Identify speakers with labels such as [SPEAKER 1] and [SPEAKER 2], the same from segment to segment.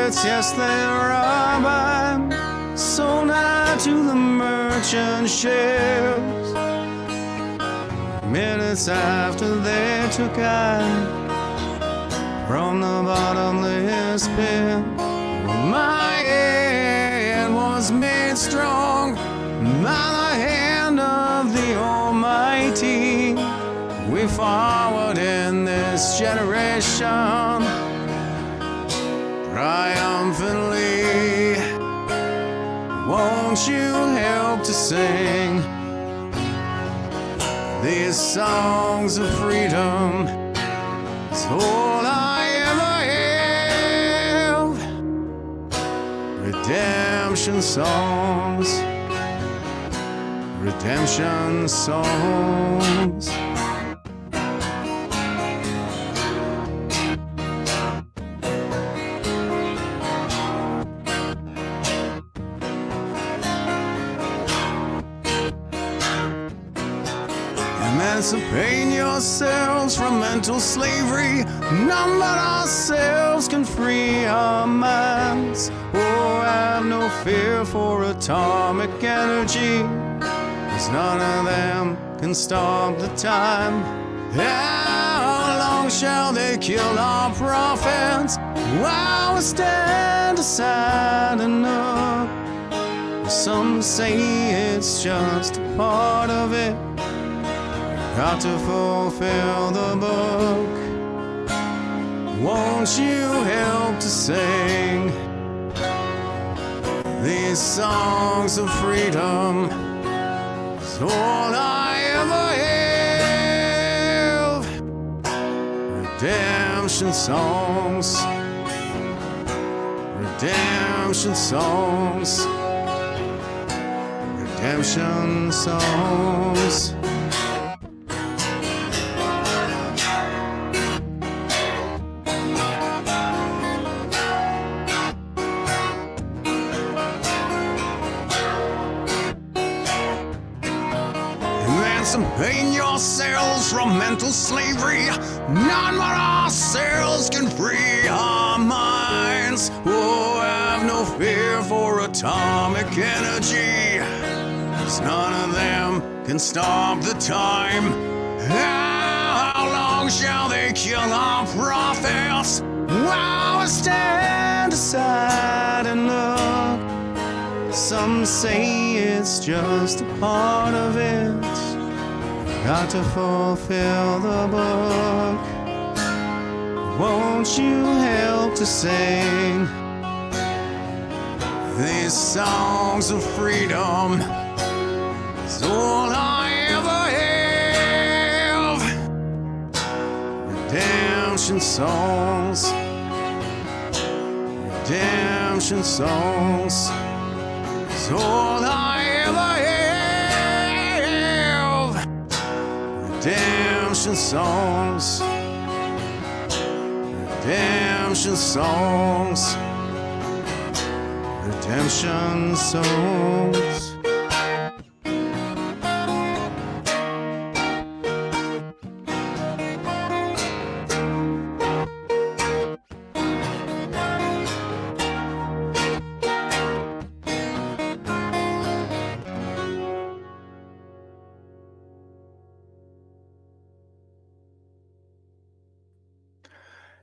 [SPEAKER 1] pirates, yes, they're robbing, sold out to the merchant ships. Minutes after they took out from the bottomless pit, my head was made strong by the hand of the Almighty. We forward in this generation triumphantly. Won't you help to sing these songs of freedom? It's all I ever have. Redemption songs, redemption songs. Emancipate yourselves from mental slavery. None but ourselves can free our minds. Oh, have no fear for atomic energy, 'cause none of them can stop the time. How long shall they kill our prophets while we stand aside and look? Some say it's just a part of it. Got to fulfill the book. Won't you help to sing these songs of freedom? It's all I ever have. Redemption songs, redemption songs, redemption songs. Emancipate yourselves from mental slavery. None but ourselves can free our minds. Oh, have no fear for atomic energy, 'cause none of them can stop the time. How long shall they kill our prophets while we stand aside and look? Some say it's just a part of it. Got to fulfill the book. Won't you help to sing these songs of freedom? It's all I ever have. Redemption songs, redemption songs. It's all I ever have. Redemption songs, redemption songs, redemption songs.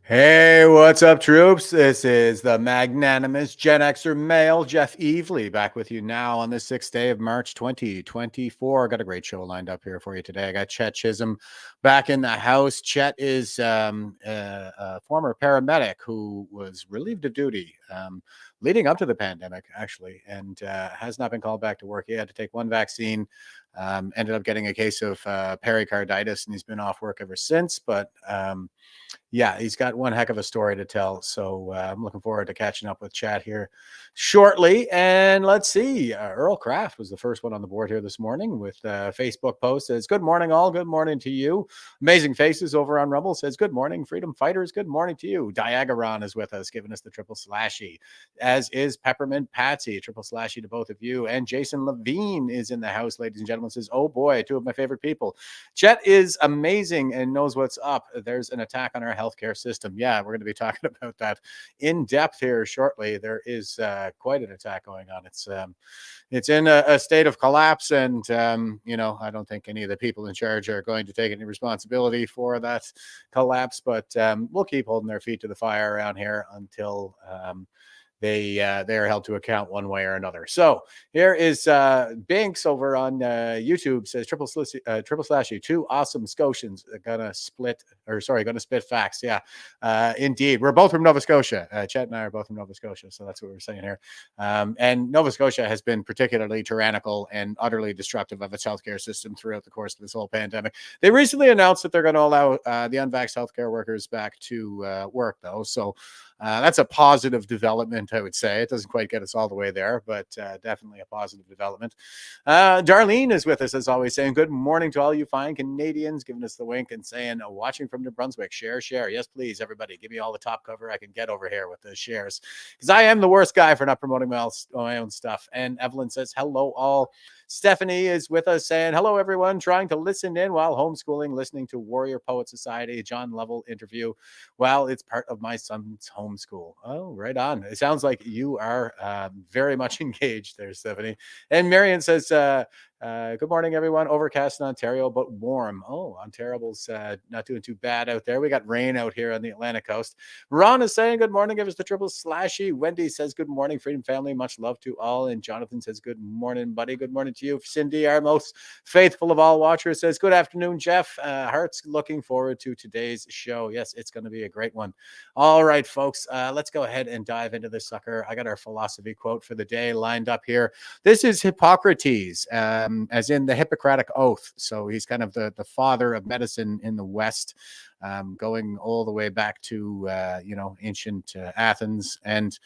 [SPEAKER 2] Hey, what's up, troops? This is the magnanimous Gen Xer male, Jeff Evely, back with you now on the 6th day of March 2024. Got a great show lined up here for you today. I got Chet Chisholm back in the house. Chet is a former paramedic who was relieved of duty leading up to the pandemic, actually, and has not been called back to work. He had to take one vaccine, ended up getting a case of pericarditis, and he's been off work ever since, but yeah, he's got one heck of a story to tell. So I'm looking forward to catching up with Chat here shortly. And let's see, Earl Craft was the first one on the board here this morning with a Facebook post. Says, good morning, all. Good morning to you. Amazing Faces over on Rumble says, good morning, Freedom Fighters. Good morning to you. Diagaron is with us, giving us the triple slashy, as is Peppermint Patsy. Triple slashy to both of you. And Jason Levine is in the house, ladies and gentlemen, says, oh boy, two of my favorite people. Chet is amazing and knows what's up. There's an attack on our healthcare system. Yeah, we're going to be talking about that in depth here shortly. There is quite an attack going on. It's in a state of collapse, and I don't think any of the people in charge are going to take any responsibility for that collapse, but we'll keep holding their feet to the fire around here until they are held to account one way or another. So here is Binks over on YouTube says triple slashy, two awesome Scotians gonna spit facts. Yeah, indeed, we're both from Nova Scotia. Chet and I are both from Nova Scotia, so that's what we're saying here. And Nova Scotia has been particularly tyrannical and utterly destructive of its healthcare system throughout the course of this whole pandemic. They recently announced that they're going to allow the unvaxxed healthcare workers back to work, though. So that's a positive development, I would say. It doesn't quite get us all the way there, but definitely a positive development. Darlene is with us, as always, saying good morning to all you fine Canadians, giving us the wink and saying, watching from New Brunswick, share. Yes, please, everybody. Give me all the top cover I can get over here with the shares, because I am the worst guy for not promoting my own stuff. And Evelyn says, hello, all. Stephanie is with us saying, hello, everyone, trying to listen in while homeschooling, listening to Warrior Poet Society, John Lovell interview. Well, it's part of my son's homeschool. Oh, right on. It sounds like you are very much engaged there, Stephanie. And Marion says, good morning, everyone. Overcast in Ontario, but warm. Oh, Ontario's not doing too bad out there. We got rain out here on the Atlantic coast. Ron is saying good morning. Give us the triple slashy. Wendy says good morning, Freedom family. Much love to all. And Jonathan says good morning, buddy. Good morning to you. Cindy, our most faithful of all watchers, says good afternoon, Jeff. Heart's looking forward to today's show. Yes, it's going to be a great one. All right, folks, let's go ahead and dive into this sucker. I got our philosophy quote for the day lined up here. This is Hippocrates, as in the Hippocratic Oath. So he's kind of the father of medicine in the West, going all the way back to ancient Athens. And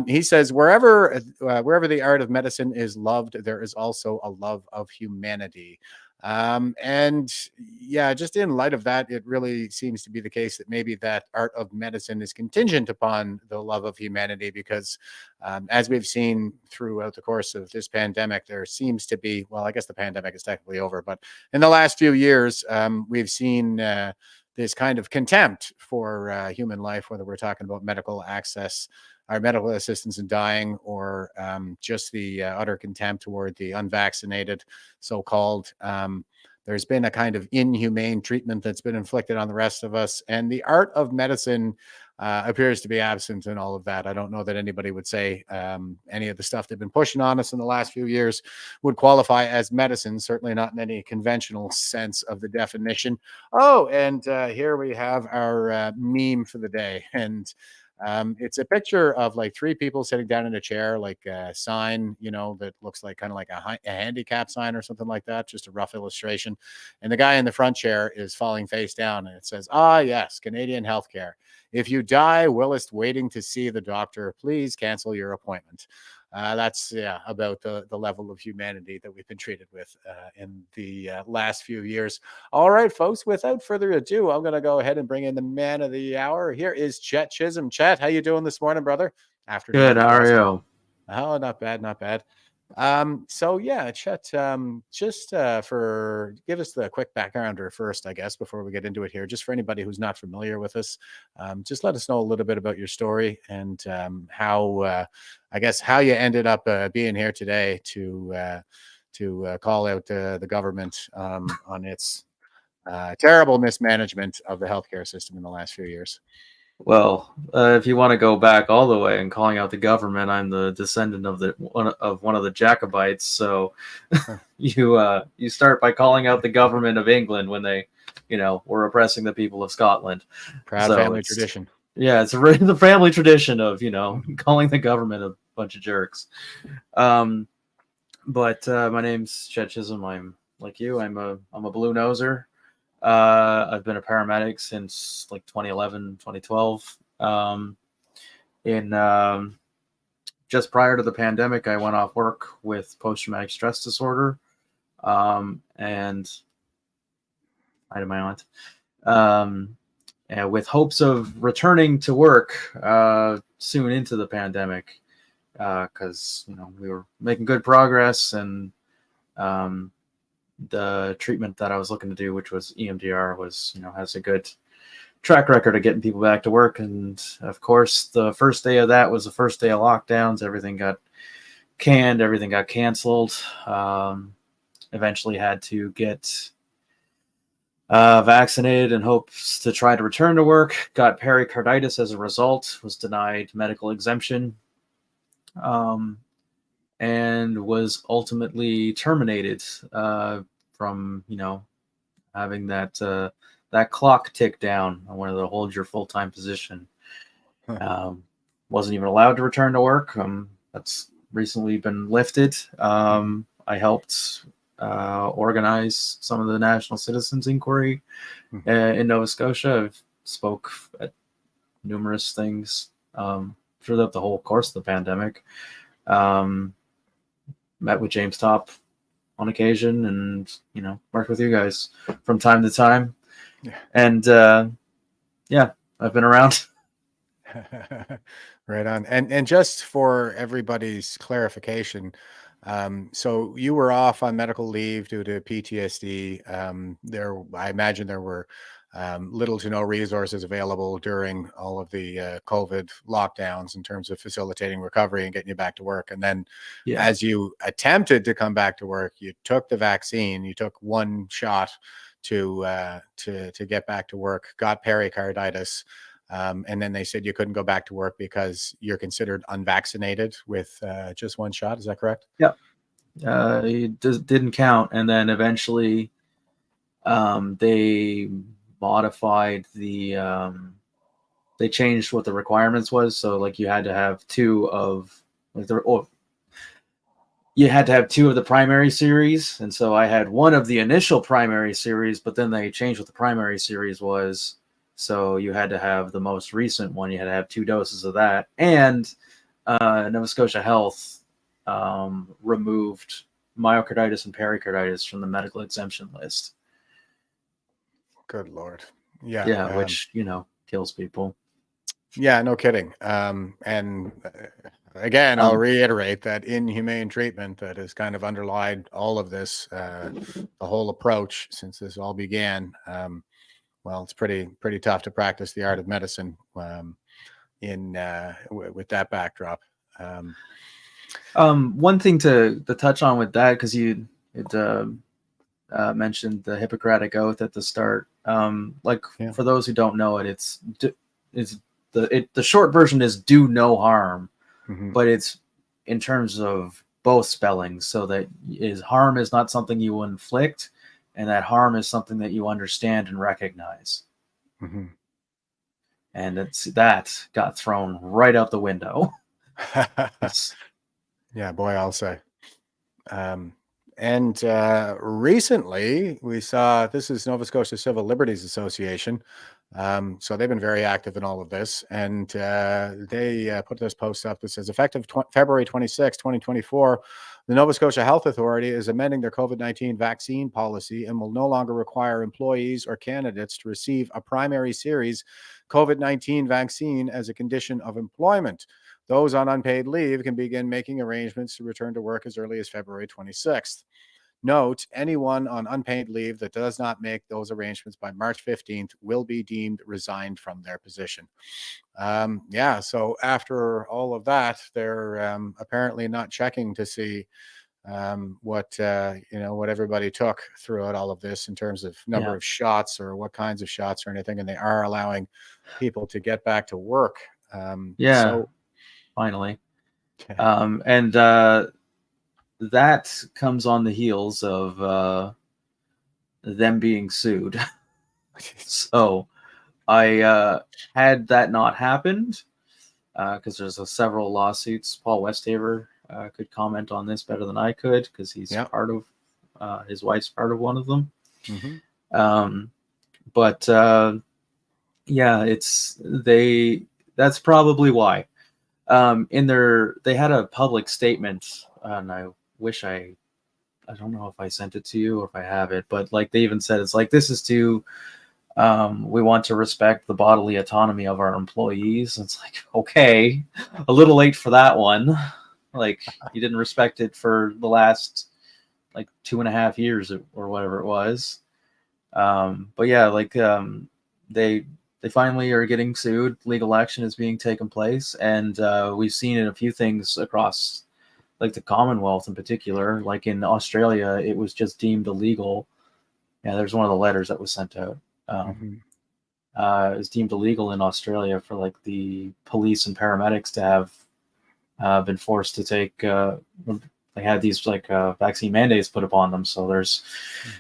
[SPEAKER 2] he says, wherever the art of medicine is loved, there is also a love of humanity. And yeah, just in light of that, it really seems to be the case that maybe that art of medicine is contingent upon the love of humanity, because as we've seen throughout the course of this pandemic, there seems to be, well, I guess the pandemic is technically over, but in the last few years, we've seen this kind of contempt for human life, whether we're talking about medical access, our medical assistance in dying, or just the utter contempt toward the unvaccinated, so-called. There's been a kind of inhumane treatment that's been inflicted on the rest of us, and the art of medicine appears to be absent in all of that. I don't know that anybody would say any of the stuff they've been pushing on us in the last few years would qualify as medicine, certainly not in any conventional sense of the definition. Oh, and here we have our meme for the day, and it's a picture of like three people sitting down in a chair, like a sign, that looks like kind of like a handicap sign or something like that, just a rough illustration. And the guy in the front chair is falling face down, and it says, yes, Canadian healthcare. If you die whilst waiting to see the doctor, please cancel your appointment. That's about the level of humanity that we've been treated with in the last few years. All right, folks, without further ado, I'm going to go ahead and bring in the man of the hour. Here is Chet Chisholm. Chet, how you doing this morning, brother?
[SPEAKER 3] Good, how are you?
[SPEAKER 2] Oh, not bad, not bad. So yeah, Chet, just for give us the quick backgrounder first, I guess, before we get into it here, just for anybody who's not familiar with us, just let us know a little bit about your story and how you ended up being here today to call out the government on its terrible mismanagement of the healthcare system in the last few years.
[SPEAKER 3] Well, if you want to go back all the way and calling out the government, I'm the descendant of one of the Jacobites. So you start by calling out the government of England when they, were oppressing the people of Scotland.
[SPEAKER 2] Proud family tradition.
[SPEAKER 3] Yeah, it's the family tradition of calling the government a bunch of jerks. But my name's Chet Chisholm. I'm like you. I'm a blue noser. I've been a paramedic since like 2011, 2012. Just prior to the pandemic, I went off work with post-traumatic stress disorder. And hi to my aunt. With hopes of returning to work soon into the pandemic, because we were making good progress, and the treatment that I was looking to do, which was EMDR, was has a good track record of getting people back to work. And of course, the first day of that was the first day of lockdowns. Everything got canned, everything got canceled. Eventually had to get vaccinated in hopes to try to return to work. Got pericarditis as a result, was denied medical exemption, and was ultimately terminated from having that clock tick down. I wanted to hold your full-time position. Wasn't even allowed to return to work. That's recently been lifted. I helped organize some of the National Citizens Inquiry in Nova Scotia. I've spoke at numerous things throughout the whole course of the pandemic. Met with James Top on occasion, and worked with you guys from time to time. And I've been around.
[SPEAKER 2] Right on. And just for everybody's clarification, so you were off on medical leave due to PTSD. I imagine there were little to no resources available during all of the COVID lockdowns in terms of facilitating recovery and getting you back to work. And then as you attempted to come back to work, you took the vaccine, you took one shot to get back to work, got pericarditis. And then they said you couldn't go back to work because you're considered unvaccinated with just one shot. Is that correct?
[SPEAKER 3] Yeah. It didn't count. And then eventually they modified they changed what the requirements was. So like you had to have two of the primary series. And so I had one of the initial primary series, but then they changed what the primary series was. So you had to have the most recent one. You had to have 2 doses of that. And Nova Scotia Health removed myocarditis and pericarditis from the medical exemption list.
[SPEAKER 2] Good Lord. Yeah.
[SPEAKER 3] Yeah, which, kills people.
[SPEAKER 2] Yeah, no kidding. And again, I'll reiterate that inhumane treatment that has kind of underlined all of this, the whole approach since this all began. Well, it's pretty tough to practice the art of medicine with that backdrop.
[SPEAKER 3] One thing to touch on with that, because you mentioned the Hippocratic Oath at the start. For those who don't know it, the short version is do no harm, but it's in terms of both spellings, so that harm is not something you inflict, and that harm is something that you understand and recognize. And that got thrown right out the window.
[SPEAKER 2] Yeah, boy, I'll say. And recently we saw, this is Nova Scotia Civil Liberties Association. So they've been very active in all of this. And they put this post up that says, effective February 26, 2024, the Nova Scotia Health Authority is amending their COVID-19 vaccine policy and will no longer require employees or candidates to receive a primary series COVID-19 vaccine as a condition of employment. Those on unpaid leave can begin making arrangements to return to work as early as February 26th. Note, anyone on unpaid leave that does not make those arrangements by March 15th will be deemed resigned from their position. So after all of that, they're apparently not checking to see what everybody took throughout all of this in terms of number of shots or what kinds of shots or anything, and they are allowing people to get back to work.
[SPEAKER 3] Finally. And that comes on the heels of them being sued. So I had that not happened, because there's several lawsuits. Paul Westhaver could comment on this better than I could, because he's part of his wife's part of one of them. That's probably why. They had a public statement, and I wish I I don't know if I sent it to you or if I have it, but like they even said, it's like, this is to, we want to respect the bodily autonomy of our employees. It's like, okay, a little late for that one. Like, you didn't respect it for the last like 2.5 years or whatever it was. But yeah, like they finally are getting sued. Legal action is being taken place, and we've seen it a few things across like the Commonwealth in particular. Like in Australia, it was just deemed illegal. Yeah, there's one of the letters that was sent out. It was deemed illegal in Australia for like the police and paramedics to have been forced to take. They had these like vaccine mandates put upon them. So there's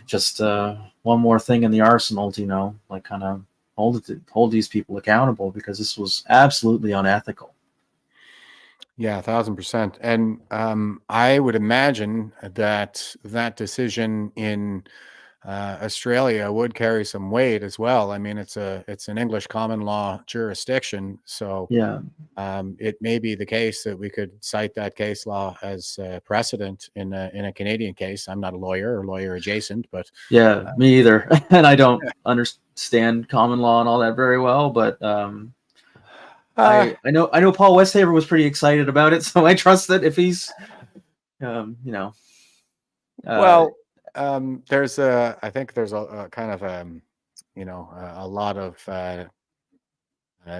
[SPEAKER 3] just one more thing in the arsenal to, like kind of hold these people accountable, because this was absolutely unethical.
[SPEAKER 2] Yeah, 1,000%. And I would imagine that decision in Australia would carry some weight as well. I mean, it's an English common law jurisdiction, so
[SPEAKER 3] Yeah.
[SPEAKER 2] it may be the case that we could cite that case law as precedent in a Canadian case. I'm not a lawyer or lawyer adjacent, but
[SPEAKER 3] Yeah, me either. And I don't understand common law and all that very well, but I know Paul Westhaver was pretty excited about it, so I trust that if he's
[SPEAKER 2] well, I think there's a kind of a lot of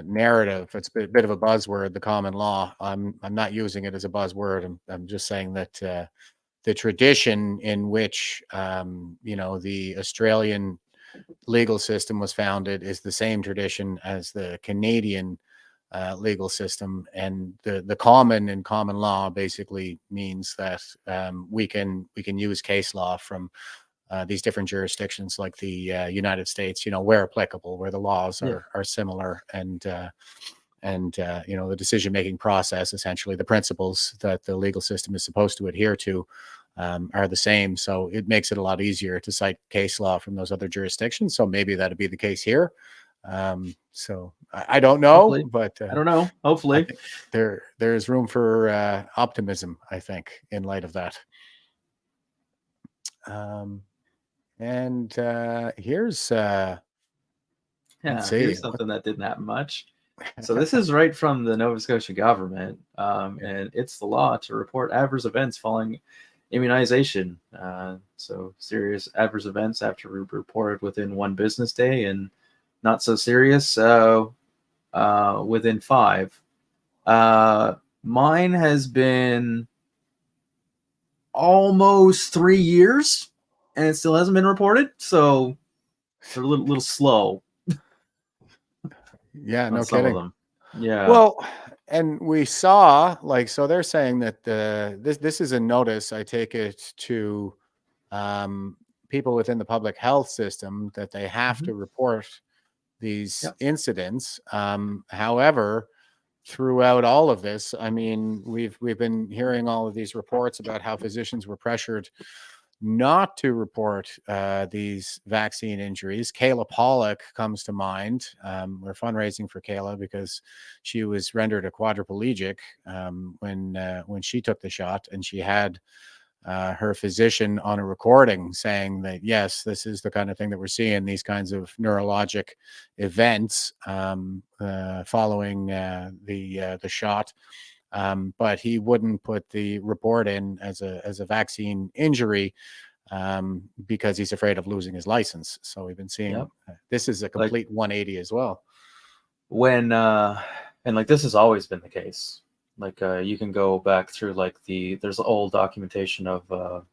[SPEAKER 2] narrative. It's a bit of a buzzword, the common law. I'm not using it as a buzzword. I'm just saying that the tradition in which the Australian legal system was founded is the same tradition as the Canadian legal system, and the common in common law basically means that we can use case law from these different jurisdictions, like the United States, where applicable, where the laws are similar, and the decision-making process, essentially the principles that the legal system is supposed to adhere to, are the same. So it makes it a lot easier to cite case law from those other jurisdictions. So maybe that'd be the case here. So I don't know,
[SPEAKER 3] hopefully.
[SPEAKER 2] but
[SPEAKER 3] I don't know. Hopefully,
[SPEAKER 2] there's room for optimism, I think, in light of that. And here's let's see.
[SPEAKER 3] Here's something that didn't happen much. So this is right from the Nova Scotia government, and it's the law to report adverse events following immunization. So serious adverse events have to be reported within 1 business day, and not so serious within 5. Mine has been almost 3 years, and it still hasn't been reported. So they're a little slow.
[SPEAKER 2] Yeah, no kidding.
[SPEAKER 3] Them. Yeah.
[SPEAKER 2] Well, and we saw, like, so they're saying that this is a notice, I take it, to people within the public health system, that they have to report these incidents. However, throughout all of this, I mean, we've been hearing all of these reports about how physicians were pressured not to report these vaccine injuries. Kayla Pollock comes to mind. We're fundraising for Kayla because she was rendered a quadriplegic when she took the shot, and she had her physician on a recording saying that, yes, this is the kind of thing that we're seeing, these kinds of neurologic events following the shot. But he wouldn't put the report in as a vaccine injury because he's afraid of losing his license. So we've been seeing this is a complete 180 as well.
[SPEAKER 3] When and like this has always been the case. Like you can go back through like there's old documentation of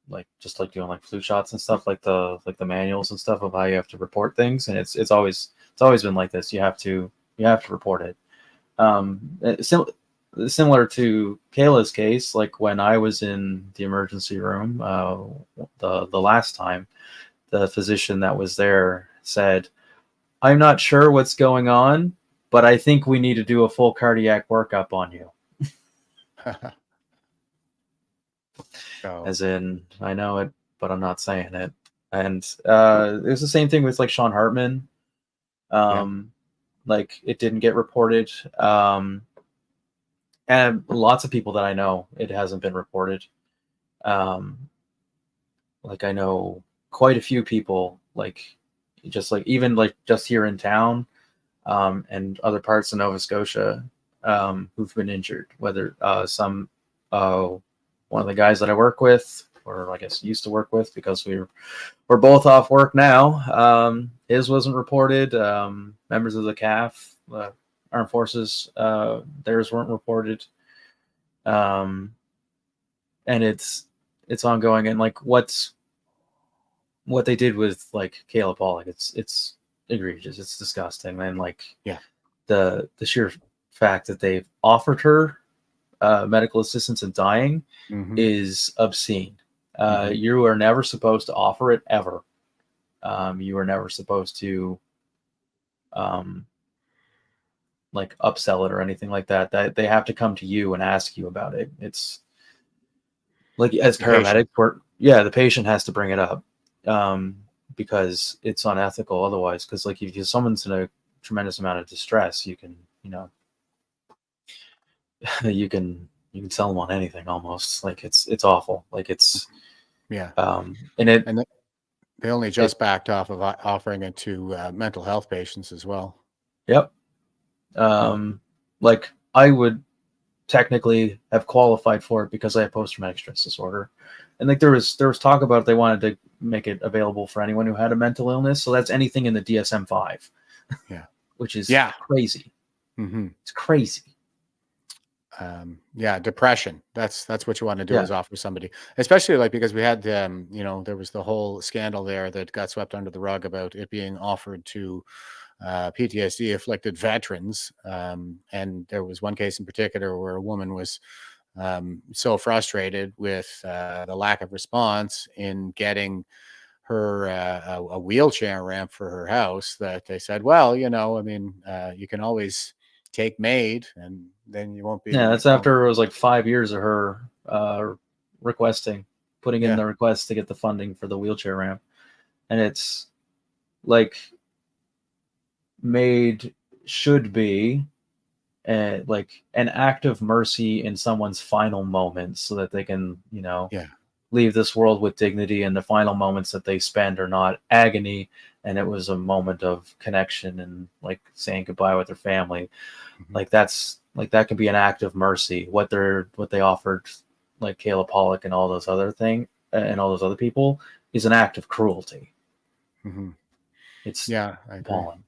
[SPEAKER 3] like just like doing like flu shots and stuff, like the manuals and stuff of how you have to report things, and it's always been like this. You have to report it. Similar to Kayla's case, like when I was in the emergency room the last time, the physician that was there said, "I'm not sure what's going on, but I think we need to do a full cardiac workup on you." As in, I know it, but I'm not saying it. And it was the same thing with like Sean Hartman. Like it didn't get reported. And lots of people that I know, it hasn't been reported. like I know quite a few people, like even like just here in town, and other parts of Nova Scotia, who've been injured. Whether one of the guys that I work with, or I guess used to work with, because we're both off work now. His wasn't reported. Members of the CAF, Armed Forces, theirs weren't reported. And it's ongoing. And like what they did with like Kayla Pollock, it's egregious. It's disgusting. And like the sheer fact that they've offered her medical assistance in dying is obscene. You are never supposed to offer it ever. You are never supposed to like upsell it or anything like that. That they have to come to you and ask you about it. It's like, as paramedic, the patient has to bring it up, because it's unethical otherwise. Because like if someone's in a tremendous amount of distress, you can you can sell them on anything almost. Like it's awful. Like it's
[SPEAKER 2] they only just backed off of offering it to mental health patients as well.
[SPEAKER 3] Yep. Like I would technically have qualified for it because I have post-traumatic stress disorder, and like there was talk about they wanted to make it available for anyone who had a mental illness. So that's anything in the DSM-5. Which is crazy. It's crazy.
[SPEAKER 2] Depression. That's what you want to do is offer somebody, especially like because we had there was the whole scandal there that got swept under the rug about it being offered to PTSD afflicted veterans, and there was one case in particular where a woman was so frustrated with the lack of response in getting her a wheelchair ramp for her house that they said, well, you can always take MAID and then you won't be.
[SPEAKER 3] That's after it was like 5 years of her putting in the request to get the funding for the wheelchair ramp. And it's like MAID should be like an act of mercy in someone's final moments so that they can, leave this world with dignity, and the final moments that they spend are not agony. And it was a moment of connection and like saying goodbye with their family. Like that could be an act of mercy. What they offered, like Kayla Pollock and all those other people, is an act of cruelty. It's appalling.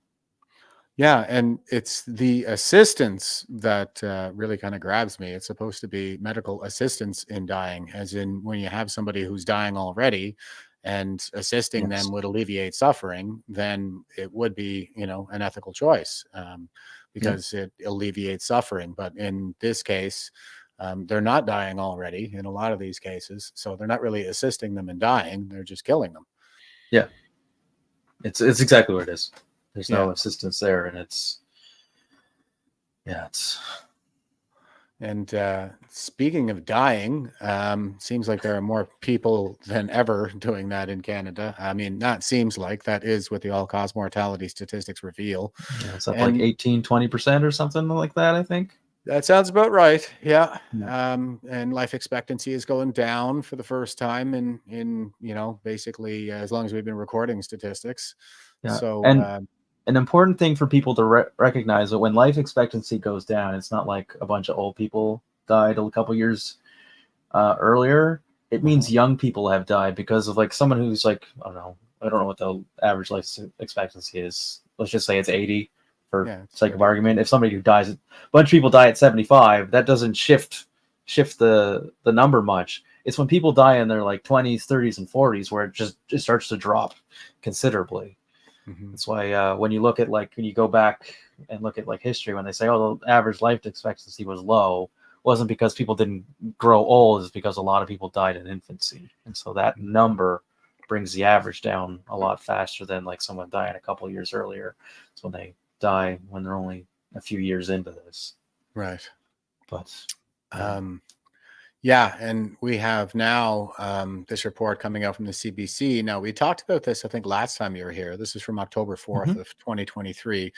[SPEAKER 2] Yeah, and it's the assistance that really kind of grabs me. It's supposed to be medical assistance in dying, as in when you have somebody who's dying already and assisting them would alleviate suffering, then it would be, an ethical choice because it alleviates suffering. But in this case, they're not dying already in a lot of these cases. So they're not really assisting them in dying. They're just killing them.
[SPEAKER 3] Yeah, it's exactly what it is. There's no assistance there, and it's.
[SPEAKER 2] And speaking of dying, seems like there are more people than ever doing that in Canada. I mean, not seems like, that is what the all-cause mortality statistics reveal.
[SPEAKER 3] It's up like 18-20% or something like that, I think.
[SPEAKER 2] That sounds about right. Yeah. And life expectancy is going down for the first time in basically as long as we've been recording statistics.
[SPEAKER 3] Yeah.
[SPEAKER 2] So
[SPEAKER 3] an important thing for people to recognize that when life expectancy goes down, it's not like a bunch of old people died a couple years earlier. It means young people have died because of like someone who's like, I don't know what the average life expectancy is. Let's just say it's 80 for sake of argument. If somebody who dies, a bunch of people die at 75, that doesn't shift the number much. It's when people die in their like 20s, 30s, and 40s where it starts to drop considerably. That's why when you look at when you go back and look at like history, when they say, the average life expectancy was low, wasn't because people didn't grow old, it's because a lot of people died in infancy. And so that number brings the average down a lot faster than like someone dying a couple years earlier. It's when they die when they're only a few years into this.
[SPEAKER 2] Right.
[SPEAKER 3] But
[SPEAKER 2] Yeah, and we have now this report coming out from the CBC. Now, we talked about this, I think, last time you were here. This is from October 4th
[SPEAKER 3] Mhm.
[SPEAKER 2] of 2023.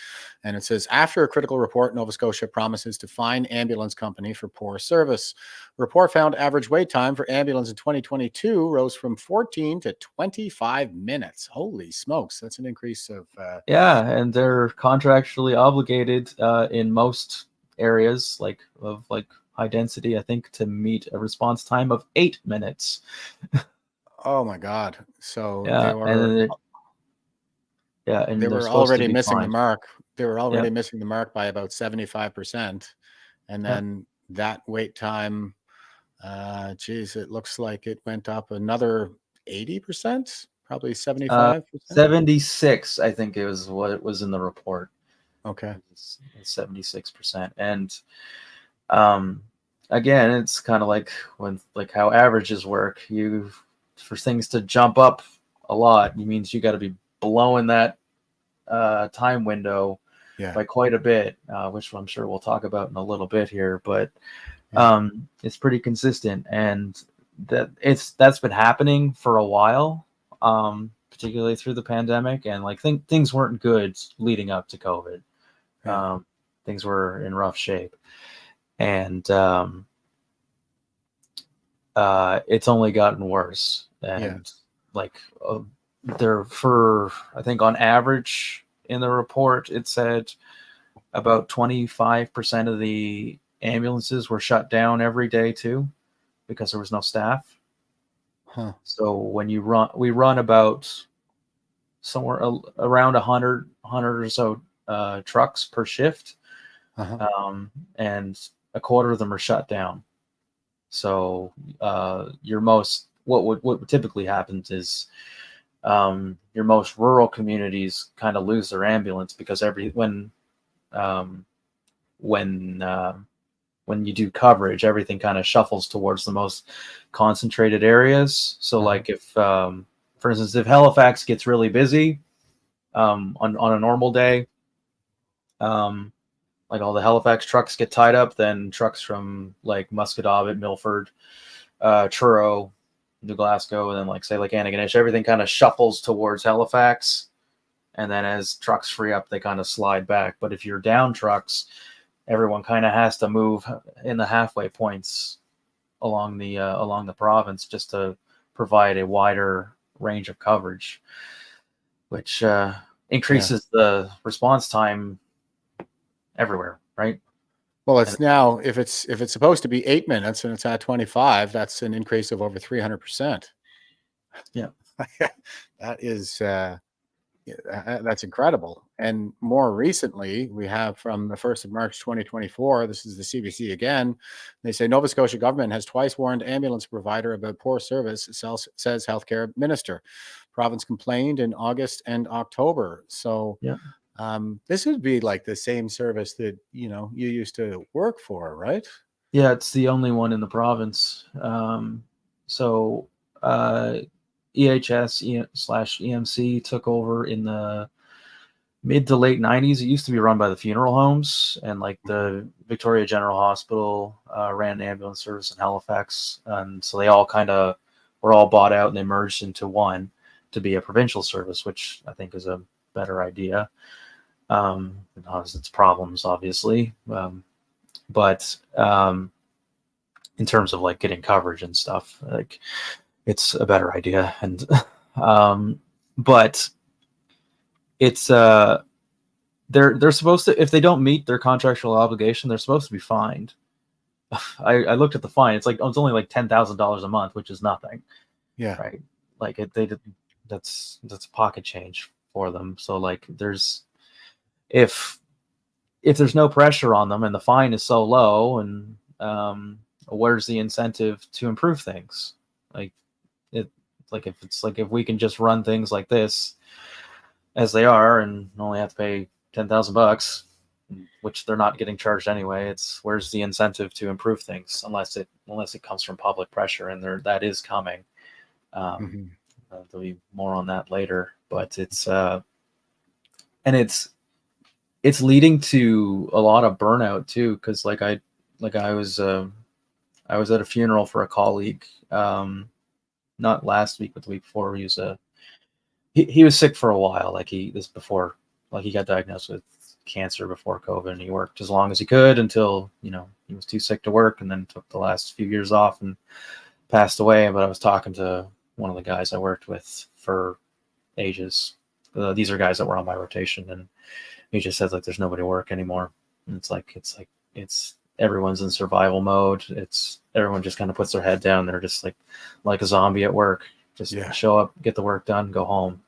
[SPEAKER 2] And it says, after a critical report, Nova Scotia promises to fine ambulance company for poor service. Report found average wait time for ambulance in 2022 rose from 14 to 25 minutes. Holy smokes. That's an increase of,
[SPEAKER 3] Yeah, and they're contractually obligated in most areas of high density, I think, to meet a response time of 8 minutes.
[SPEAKER 2] oh my God. So
[SPEAKER 3] Yeah, and then
[SPEAKER 2] they
[SPEAKER 3] they're
[SPEAKER 2] were
[SPEAKER 3] supposed to
[SPEAKER 2] already
[SPEAKER 3] be
[SPEAKER 2] missing the
[SPEAKER 3] fined.
[SPEAKER 2] mark. They were already
[SPEAKER 3] Yep,
[SPEAKER 2] missing the mark by about 75%. And
[SPEAKER 3] yep.
[SPEAKER 2] then that wait time, geez, it looks like it went up another 80%, probably 75%.
[SPEAKER 3] 76, I think it was what it was in the report.
[SPEAKER 2] Okay.
[SPEAKER 3] It's 76%. And um, again, it's kind of like how averages work. For things to jump up a lot, it means you got to be blowing that time window
[SPEAKER 2] Yeah.
[SPEAKER 3] by quite a bit, which I'm sure we'll talk about in a little bit here. But
[SPEAKER 2] Yeah.
[SPEAKER 3] it's pretty consistent, and that's been happening for a while, particularly through the pandemic, and things weren't good leading up to COVID.
[SPEAKER 2] Yeah.
[SPEAKER 3] Things were in rough shape, and it's only gotten worse. And like there for I think on average in the report it said about 25% of the ambulances were shut down every day too because there was no staff.
[SPEAKER 2] Huh.
[SPEAKER 3] So we run about somewhere around 100 or so trucks per shift, and a quarter of them are shut down. So what typically happens is your most rural communities kind of lose their ambulance because when you do coverage, everything kind of shuffles towards the most concentrated areas. So like if for instance, if Halifax gets really busy on a normal day, like all the Halifax trucks get tied up, then trucks from like Musquodoboit, Milford, Truro, New Glasgow, and then like Antigonish, everything kind of shuffles towards Halifax. And then as trucks free up, they kind of slide back. But if you're down trucks, everyone kind of has to move in the halfway points along the province just to provide a wider range of coverage, which increases the response time everywhere, right?
[SPEAKER 2] Well, it's now if it's supposed to be 8 minutes and it's at 25, that's an increase of over 300%.
[SPEAKER 3] Yeah.
[SPEAKER 2] That is that's incredible. And more recently, we have from the 1st of March 2024, this is the CBC again. They say Nova Scotia government has twice warned ambulance provider about poor service, says healthcare minister. Province complained in August and October. So
[SPEAKER 3] yeah.
[SPEAKER 2] This would be like the same service that, you used to work for, right?
[SPEAKER 3] Yeah, it's the only one in the province. So EHS/EMC took over in the mid to late 90s. It used to be run by the funeral homes, and like the Victoria General Hospital ran an ambulance service in Halifax. And so they all kind of were all bought out and they merged into one to be a provincial service, which I think is a better idea. It has its problems, obviously. But in terms of like getting coverage and stuff, like it's a better idea. And but it's they're supposed to, if they don't meet their contractual obligation, they're supposed to be fined. I looked at the fine. It's only like $10,000 a month, which is nothing.
[SPEAKER 2] Yeah.
[SPEAKER 3] Right. Like that's pocket change for them. So like if there's no pressure on them and the fine is so low, and where's the incentive to improve things? If we can just run things like this as they are and only have to pay $10,000, which they're not getting charged anyway, it's where's the incentive to improve things unless it comes from public pressure, and that is coming. There'll be more on that later, but it's leading to a lot of burnout too, because I I was at a funeral for a colleague, not last week, but the week before. He was sick for a while, like he got diagnosed with cancer before COVID, and he worked as long as he could until, you know, he was too sick to work, and then took the last few years off and passed away. But I was talking to one of the guys I worked with for ages. These are guys that were on my rotation, and he just says, like, there's nobody to work anymore. And it's everyone's in survival mode. Everyone just kind of puts their head down. They're just like a zombie at work. Just show up, get the work done, go home.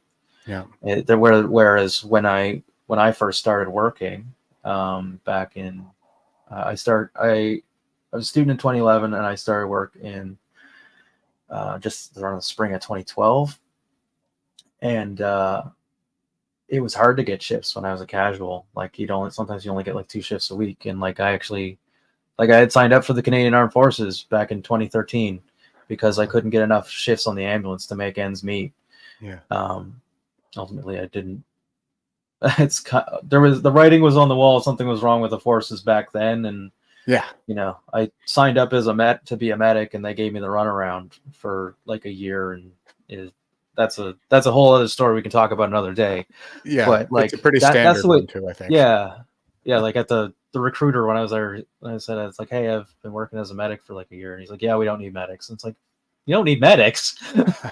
[SPEAKER 2] Yeah.
[SPEAKER 3] Whereas when I first started working, back in, I was a student in 2011, and I started work in just around the spring of 2012. And it was hard to get shifts when I was a casual. Like, sometimes you only get like 2 shifts a week. And like, I had signed up for the Canadian Armed Forces back in 2013 because I couldn't get enough shifts on the ambulance to make ends meet.
[SPEAKER 2] Yeah.
[SPEAKER 3] Ultimately I didn't. The writing was on the wall. Something was wrong with the forces back then. And
[SPEAKER 2] yeah,
[SPEAKER 3] you know, I signed up as to be a medic, and they gave me the runaround for like a year. And that's a whole other story we can talk about another day.
[SPEAKER 2] Yeah,
[SPEAKER 3] but like,
[SPEAKER 2] it's a pretty standard
[SPEAKER 3] that's the way,
[SPEAKER 2] one too, I think.
[SPEAKER 3] Yeah, like at the recruiter, when I was there, I said, it's like, hey, I've been working as a medic for like a year, and he's like, yeah, we don't need medics. And it's like, you don't need medics?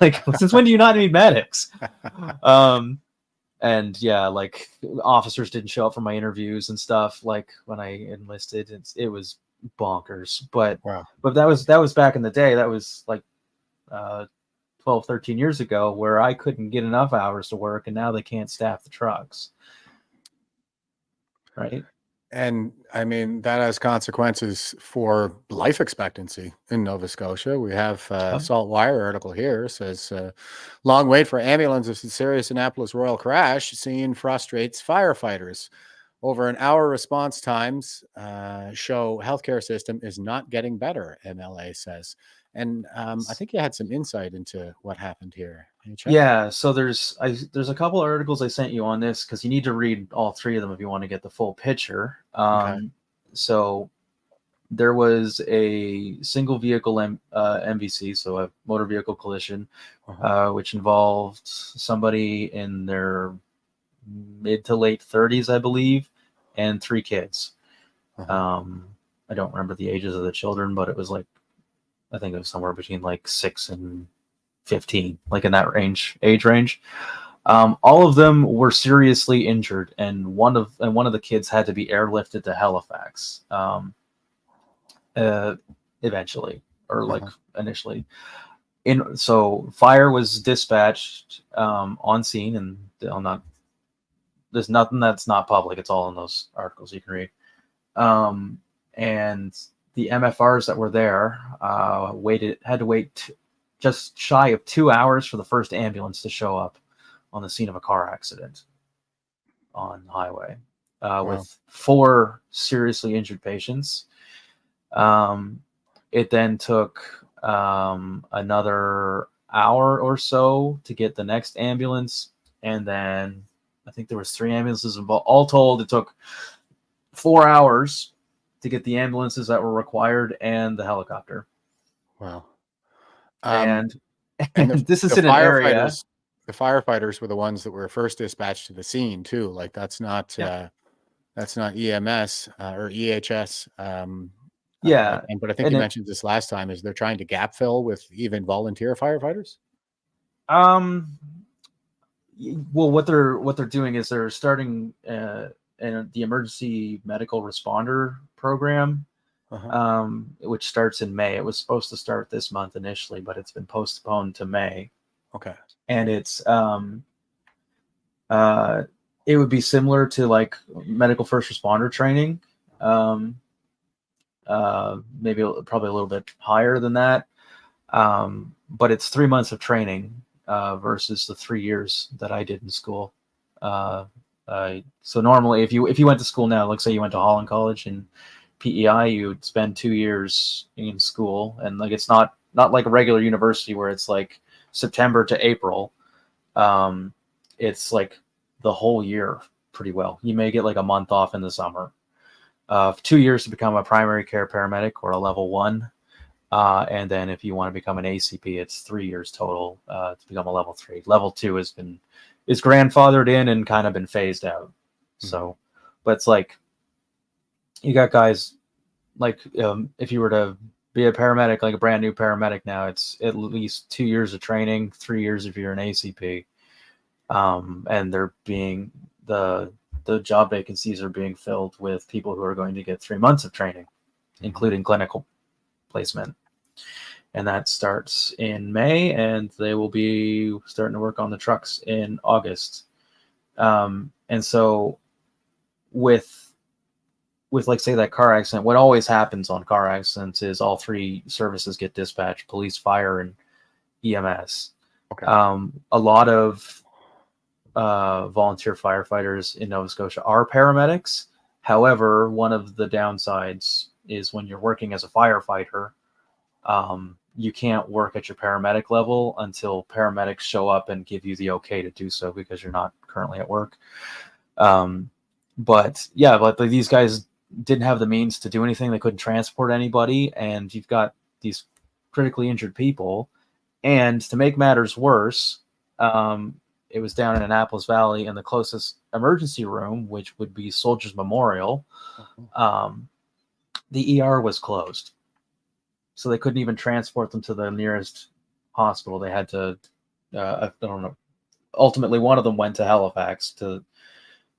[SPEAKER 3] Like, since when do you not need medics? And yeah, like, officers didn't show up for my interviews and stuff. Like, when I enlisted, it was bonkers. But
[SPEAKER 2] wow.
[SPEAKER 3] But that was back in the day. That was like 12, 13 years ago, where I couldn't get enough hours to work, and now they can't staff the trucks. Right.
[SPEAKER 2] And I mean, that has consequences for life expectancy in Nova Scotia. We have Salt Wire article here says, long wait for ambulances in serious Annapolis Royal crash scene frustrates firefighters. Over an hour response times show healthcare system is not getting better, MLA says. And I think you had some insight into what happened here.
[SPEAKER 3] Yeah, so there's a couple of articles I sent you on this, because you need to read all 3 of them if you want to get the full picture.
[SPEAKER 2] Okay.
[SPEAKER 3] So there was a single vehicle MVC, so a motor vehicle collision, which involved somebody in their mid to late 30s, I believe, and 3 kids. I don't remember the ages of the children, but it was like, I think it was somewhere between like 6 and 15, like in that age range. All of them were seriously injured, and one of the kids had to be airlifted to Halifax eventually, or like initially. So fire was dispatched on scene, and there's nothing that's not public. It's all in those articles you can read. And the MFRs that were there had to wait just shy of 2 hours for the first ambulance to show up on the scene of a car accident on the highway, with 4 seriously injured patients. It then took another hour or so to get the next ambulance, and then I think there was 3 ambulances involved. All told, it took 4 hours to get the ambulances that were required and the helicopter.
[SPEAKER 2] Wow.
[SPEAKER 3] And this is in an area.
[SPEAKER 2] The firefighters were the ones that were first dispatched to the scene too. Like, that's not EMS or EHS. But I think you mentioned this last time. Is they're trying to gap fill with even volunteer firefighters?
[SPEAKER 3] Well, what they're doing is they're starting the emergency medical responder program, which starts in May. It was supposed to start this month initially, but it's been postponed to May.
[SPEAKER 2] Okay.
[SPEAKER 3] And it's it would be similar to like medical first responder training, maybe probably a little bit higher than that, but it's 3 months of training versus the 3 years that I did in school. So normally, if you went to school now, let's say you went to Holland College in PEI, you'd spend 2 years in school, and like, it's not like a regular university where it's like September to April. It's like the whole year pretty well. You may get like a month off in the summer. 2 years to become a primary care paramedic or a level 1. And then if you want to become an ACP, it's 3 years total to become a level 3. Level 2 is grandfathered in and kind of been phased out. So, but it's like you got guys like if you were to be a paramedic, like a brand new paramedic now, it's at least 2 years of training, 3 years if you're an ACP. And they're being the job vacancies are being filled with people who are going to get 3 months of training, including clinical placement. And that starts in May, and they will be starting to work on the trucks in August. And so with like, say, that car accident, what always happens on car accidents is all 3 services get dispatched: police, fire, and EMS.
[SPEAKER 2] Okay.
[SPEAKER 3] A lot of volunteer firefighters in Nova Scotia are paramedics. However, one of the downsides is when you're working as a firefighter, you can't work at your paramedic level until paramedics show up and give you the okay to do so, because you're not currently at work. But these guys didn't have the means to do anything. They couldn't transport anybody, and you've got these critically injured people. And to make matters worse, it was down in Annapolis Valley, and the closest emergency room, which would be Soldiers Memorial, the ER was closed. So they couldn't even transport them to the nearest hospital. They had to, I don't know, ultimately one of them went to Halifax, to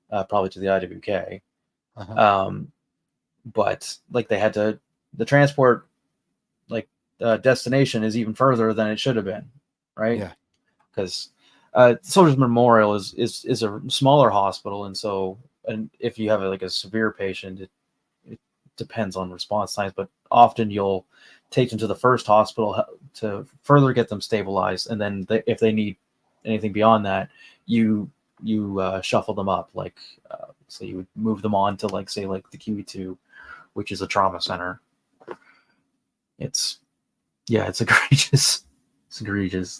[SPEAKER 3] probably to the IWK. But like they had to, the transport destination is even further than it should have been, right?
[SPEAKER 2] Yeah.
[SPEAKER 3] Because Soldiers Memorial is a smaller hospital, and so, and if you have a severe patient, it depends on response times, but often you'll take them to the first hospital to further get them stabilized, and then if they need anything beyond that, you shuffle them up. So you would move them on to the QE2, which is a trauma center. It's egregious. It's egregious.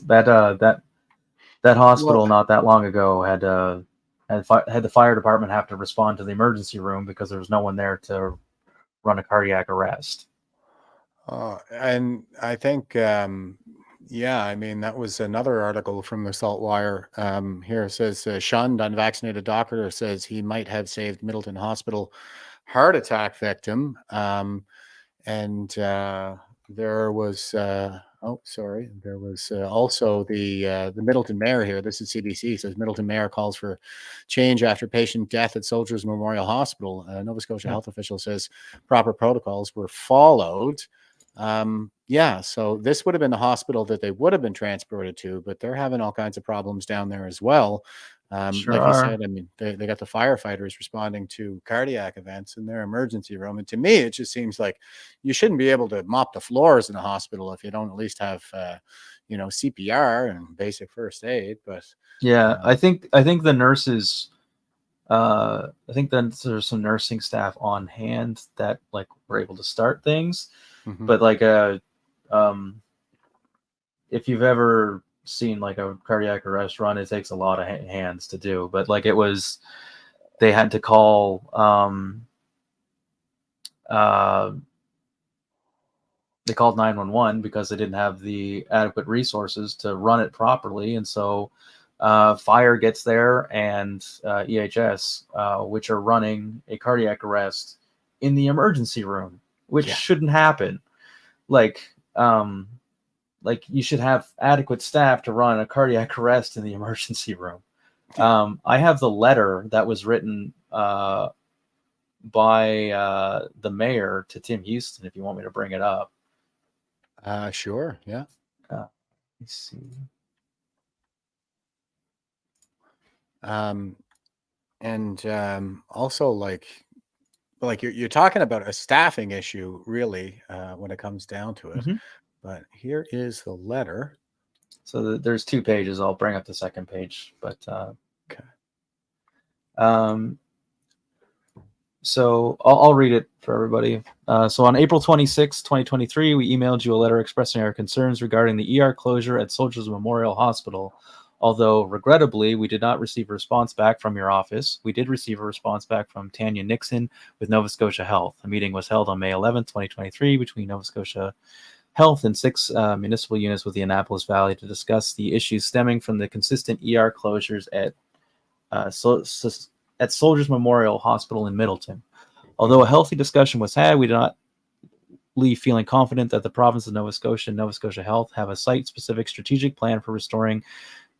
[SPEAKER 3] That hospital not that long ago had the fire department have to respond to the emergency room because there was no one there to run a cardiac arrest.
[SPEAKER 2] And I think, I mean, that was another article from the Salt Wire. Here it says, shunned unvaccinated doctor says he might have saved Middleton Hospital heart attack victim. And there was, there was also the Middleton mayor here. This is CBC, says Middleton mayor calls for change after patient death at Soldiers Memorial Hospital. Nova Scotia health official says proper protocols were followed. So this would have been the hospital that they would have been transported to, but they're having all kinds of problems down there as well.
[SPEAKER 3] Sure
[SPEAKER 2] like
[SPEAKER 3] are.
[SPEAKER 2] you said, I mean, they got the firefighters responding to cardiac events in their emergency room. And to me, it just seems like you shouldn't be able to mop the floors in a hospital if you don't at least have, CPR and basic first aid. But
[SPEAKER 3] I think the nurses, I think that there's some nursing staff on hand that were able to start things. But if you've ever seen a cardiac arrest run, it takes a lot of hands to do. But they had to call they called 911 because they didn't have the adequate resources to run it properly, and so fire gets there, and EHS, which are running a cardiac arrest in the emergency room, which shouldn't happen. You should have adequate staff to run a cardiac arrest in the emergency room. I have the letter that was written by the mayor to Tim Houston, if you want me to bring it up.
[SPEAKER 2] Sure. Yeah.
[SPEAKER 3] Let's see.
[SPEAKER 2] Also you're talking about a staffing issue, really, when it comes down to it. But here is the letter.
[SPEAKER 3] So there's 2 pages. I'll bring up the second page, but
[SPEAKER 2] okay.
[SPEAKER 3] So I'll read it for everybody. So on April 26, 2023, we emailed you a letter expressing our concerns regarding the ER closure at Soldiers Memorial Hospital. Although, regrettably, we did not receive a response back from your office, we did receive a response back from Tanya Nixon with Nova Scotia Health. A meeting was held on May 11, 2023, between Nova Scotia Health in 6 municipal units with the Annapolis Valley to discuss the issues stemming from the consistent ER closures at Soldiers Memorial Hospital in Middleton. Although a healthy discussion was had, we did not leave feeling confident that the province of Nova Scotia and Nova Scotia Health have a site-specific strategic plan for restoring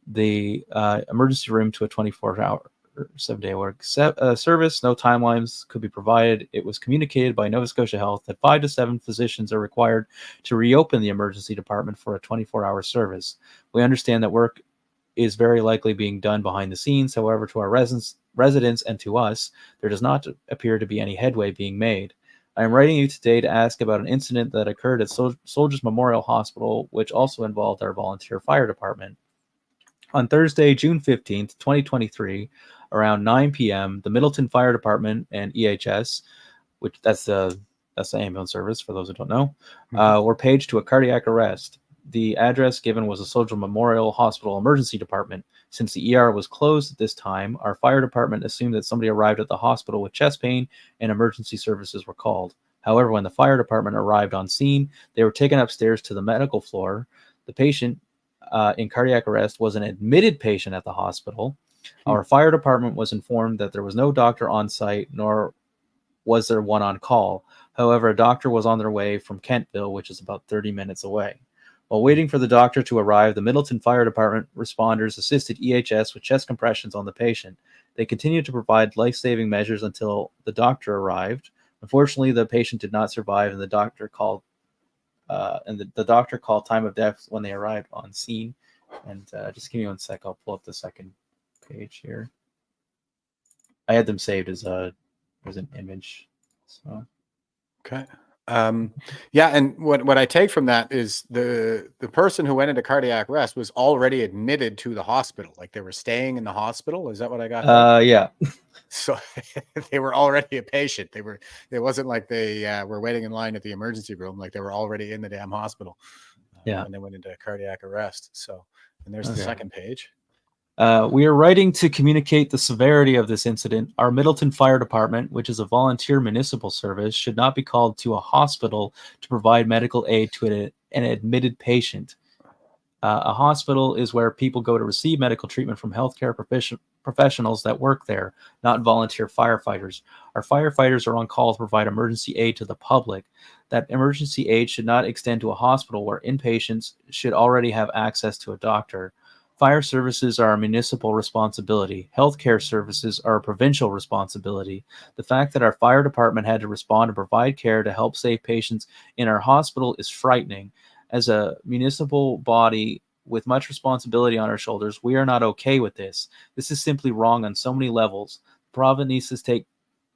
[SPEAKER 3] the emergency room to a 24-hour, 7-day work service. No timelines could be provided. It was communicated by Nova Scotia Health that 5 to 7 physicians are required to reopen the emergency department for a 24-hour service. We understand that work is very likely being done behind the scenes. However, to our residents and to us, there does not appear to be any headway being made. I am writing you today to ask about an incident that occurred at Soldiers Memorial Hospital, which also involved our volunteer fire department. On Thursday, June 15th, 2023, around 9 p.m., the Middleton Fire Department and EHS, which that's the ambulance service for those who don't know, were paged to a cardiac arrest. The address given was a Soldier Memorial Hospital emergency department. Since the ER was closed at this time, our fire department assumed that somebody arrived at the hospital with chest pain and emergency services were called. However, when the fire department arrived on scene, they were taken upstairs to the medical floor. The patient in cardiac arrest was an admitted patient at the hospital. Our fire department was informed that there was no doctor on site, nor was there one on call. However, a doctor was on their way from Kentville, which is about 30 minutes away. While waiting for the doctor to arrive, the Middleton Fire Department responders assisted EHS with chest compressions on the patient. They continued to provide life-saving measures until the doctor arrived. Unfortunately, the patient did not survive, and the doctor called time of death when they arrived on scene. And just give me 1 sec. I'll pull up the second page here. I had them saved as an image. So
[SPEAKER 2] Okay. Yeah, and what I take from that is the person who went into cardiac arrest was already admitted to the hospital. Like they were staying in the hospital. Is that what I got?
[SPEAKER 3] Yeah.
[SPEAKER 2] So they were already a patient. It wasn't like they were waiting in line at the emergency room. Like they were already in the damn hospital when they went into cardiac arrest. So, and there's the second page.
[SPEAKER 3] We are writing to communicate the severity of this incident. Our Middleton Fire Department, which is a volunteer municipal service, should not be called to a hospital to provide medical aid to an admitted patient. A hospital is where people go to receive medical treatment from healthcare professionals that work there, not volunteer firefighters. Our firefighters are on call to provide emergency aid to the public. That emergency aid should not extend to a hospital where inpatients should already have access to a doctor. Fire services are a municipal responsibility. Healthcare services are a provincial responsibility. The fact that our fire department had to respond and provide care to help save patients in our hospital is frightening. As a municipal body with much responsibility on our shoulders, we are not okay with this. This is simply wrong on so many levels. The province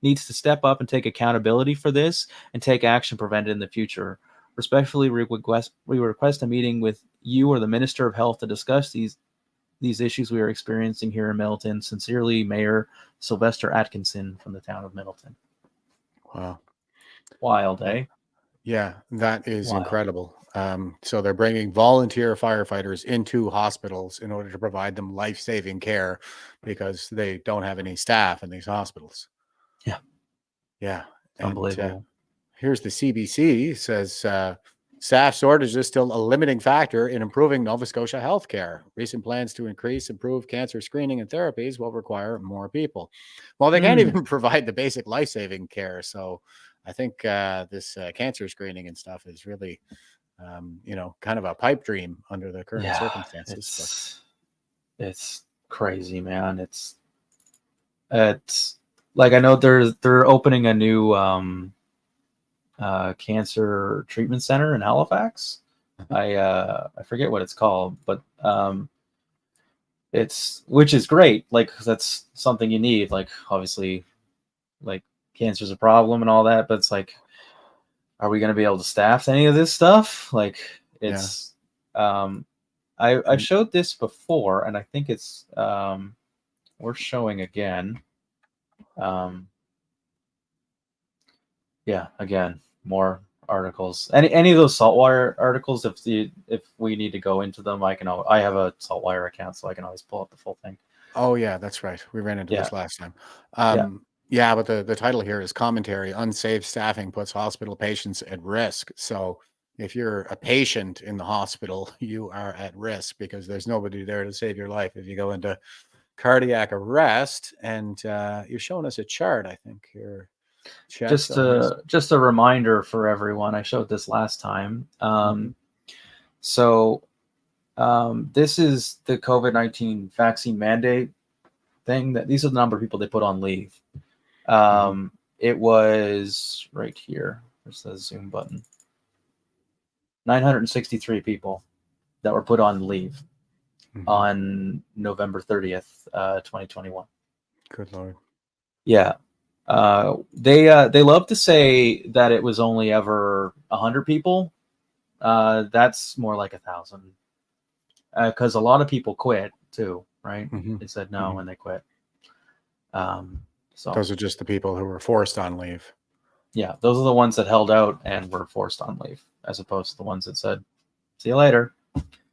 [SPEAKER 3] needs to step up and take accountability for this and take action to prevent it in the future. Respectfully, we request a meeting with you or the Minister of Health to discuss these issues we are experiencing here in Middleton. Sincerely, Mayor Sylvester Atkinson from the town of Middleton.
[SPEAKER 2] Wow.
[SPEAKER 3] Wild, eh?
[SPEAKER 2] Yeah, that is incredible. So they're bringing volunteer firefighters into hospitals in order to provide them life-saving care because they don't have any staff in these hospitals.
[SPEAKER 3] Yeah.
[SPEAKER 2] Yeah.
[SPEAKER 3] Unbelievable.
[SPEAKER 2] Here's the CBC says staff shortage is still a limiting factor in improving Nova Scotia healthcare. Recent plans to improve cancer screening and therapies will require more people. Well, they can't even provide the basic life-saving care. So I think this cancer screening and stuff is really, kind of a pipe dream under the current circumstances.
[SPEAKER 3] It's crazy, man. It's like I know they're opening a new cancer treatment center in Halifax. I forget what it's called, but which is great. Like that's something you need. Like obviously, like cancer's a problem and all that, but it's like, are we going to be able to staff any of this stuff? Like it's, I've showed this before, and I think it's worth showing again. Again, more articles. Any of those Saltwire articles, if we need to go into them, I have a Saltwire account, so I can always pull up the full thing.
[SPEAKER 2] Oh yeah, that's right. We ran into this last time. But the title here is commentary: unsafe staffing puts hospital patients at risk. So if you're a patient in the hospital, you are at risk because there's nobody there to save your life if you go into cardiac arrest. And you're showing us a chart, I think, here, Chet.
[SPEAKER 3] Just a reminder for everyone. I showed this last time. So this is the COVID-19 vaccine mandate thing. That these are the number of people they put on leave. It was right here. There's the Zoom button. 963 people that were put on leave on November 30th, 2021.
[SPEAKER 2] Good Lord.
[SPEAKER 3] Yeah. They love to say that it was only ever 100 people. That's more like 1,000. Because a lot of people quit too, right? They said no and they quit. So
[SPEAKER 2] those are just the people who were forced on leave.
[SPEAKER 3] Yeah, those are the ones that held out and were forced on leave, as opposed to the ones that said, "See you later."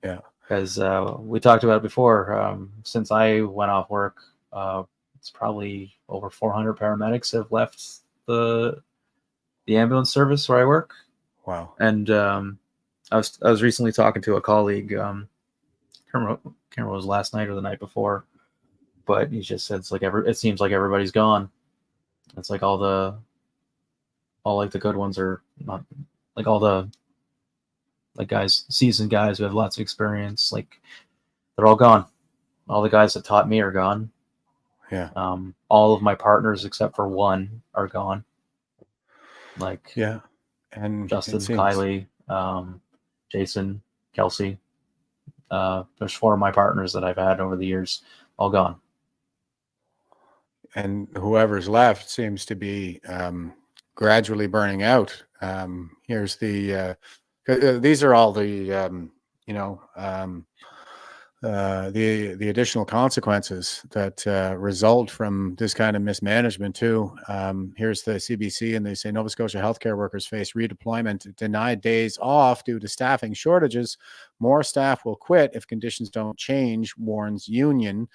[SPEAKER 2] Yeah,
[SPEAKER 3] because we talked about it before. Since I went off work, it's probably over 400 paramedics have left the ambulance service where I work.
[SPEAKER 2] Wow.
[SPEAKER 3] And I was recently talking to a colleague. Can't remember it was last night or the night before, but he just said it's like it seems like everybody's gone. It's like all like the good ones are not, like all the like guys, seasoned guys who have lots of experience, like they're all gone. All the guys that taught me are gone.
[SPEAKER 2] Yeah.
[SPEAKER 3] All of my partners except for one are gone. Like
[SPEAKER 2] yeah, and
[SPEAKER 3] Justin, Kylie, Jason, Kelsey. There's 4 of my partners that I've had over the years, all gone.
[SPEAKER 2] And whoever's left seems to be gradually burning out. Here's the these are all the the additional consequences that result from this kind of mismanagement too. Here's the CBC, and they say Nova Scotia healthcare workers face redeployment, denied days off due to staffing shortages. More staff will quit if conditions don't change, warn unions.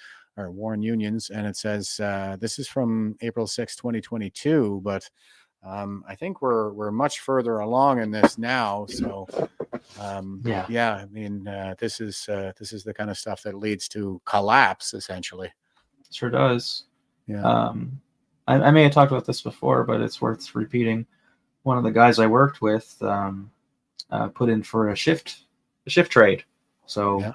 [SPEAKER 2] And it says this is from April 6, 2022, but I think we're much further along in this now. So yeah, I mean, this is the kind of stuff that leads to collapse, essentially.
[SPEAKER 3] Sure does.
[SPEAKER 2] Yeah.
[SPEAKER 3] I may have talked about this before, but it's worth repeating. One of the guys I worked with put in for a shift trade. So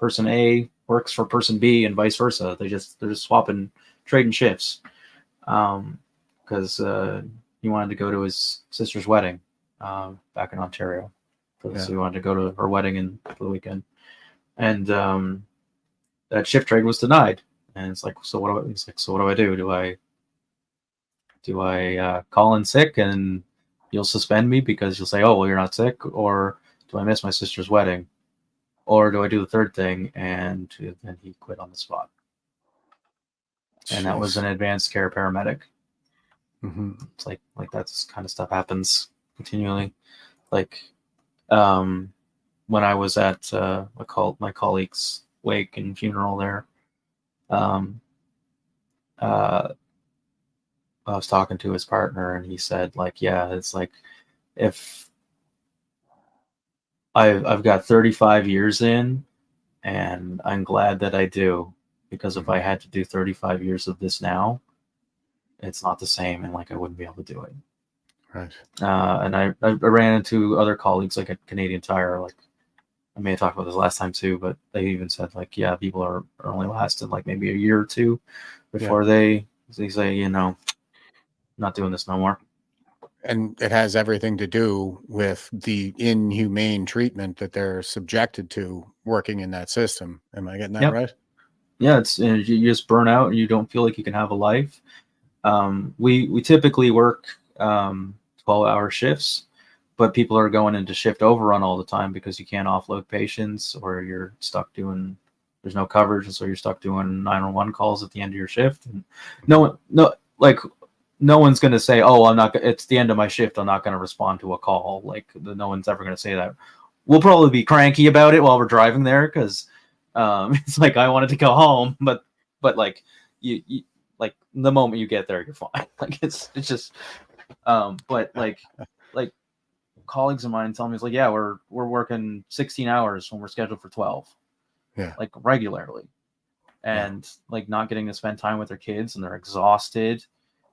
[SPEAKER 3] person A works for person B and vice versa. They're just swapping, trading shifts. Because he wanted to go to his sister's wedding back in Ontario. So he wanted to go to her wedding for the weekend. And that shift trade was denied. And it's like, so what do I do? Do I call in sick and you'll suspend me because you'll say, oh, well, you're not sick? Or do I miss my sister's wedding? Or do I do the third thing? And then he quit on the spot. And that was an advanced care paramedic. It's like that's kind of stuff happens continually. Like when I was at my colleague's wake and funeral there, I was talking to his partner and he said, like, yeah, it's like if I've got 35 years in and I'm glad that I do, because if I had to do 35 years of this now, it's not the same, and like I wouldn't be able to do it.
[SPEAKER 2] Right.
[SPEAKER 3] And I ran into other colleagues like at Canadian Tire. Like I may have talked about this last time too, but they even said like, yeah, people are only lasting like maybe a year or two before they say, not doing this no more.
[SPEAKER 2] And it has everything to do with the inhumane treatment that they're subjected to working in that system. Am I getting that right?
[SPEAKER 3] Yeah, it's you just burn out and you don't feel like you can have a life. We typically work 12-hour shifts, but people are going into shift overrun all the time because you can't offload patients, or you're stuck doing, there's no coverage, and so you're stuck doing 911 calls at the end of your shift. And no one's going to say, oh, it's the end of my shift, I'm not going to respond to a call. Like no one's ever going to say that. We'll probably be cranky about it while we're driving there because it's like I wanted to go home, but like you like the moment you get there, you're fine. Like it's just, but like colleagues of mine tell me, it's like, yeah, we're working 16 hours when we're scheduled for 12, like regularly, and like not getting to spend time with their kids, and they're exhausted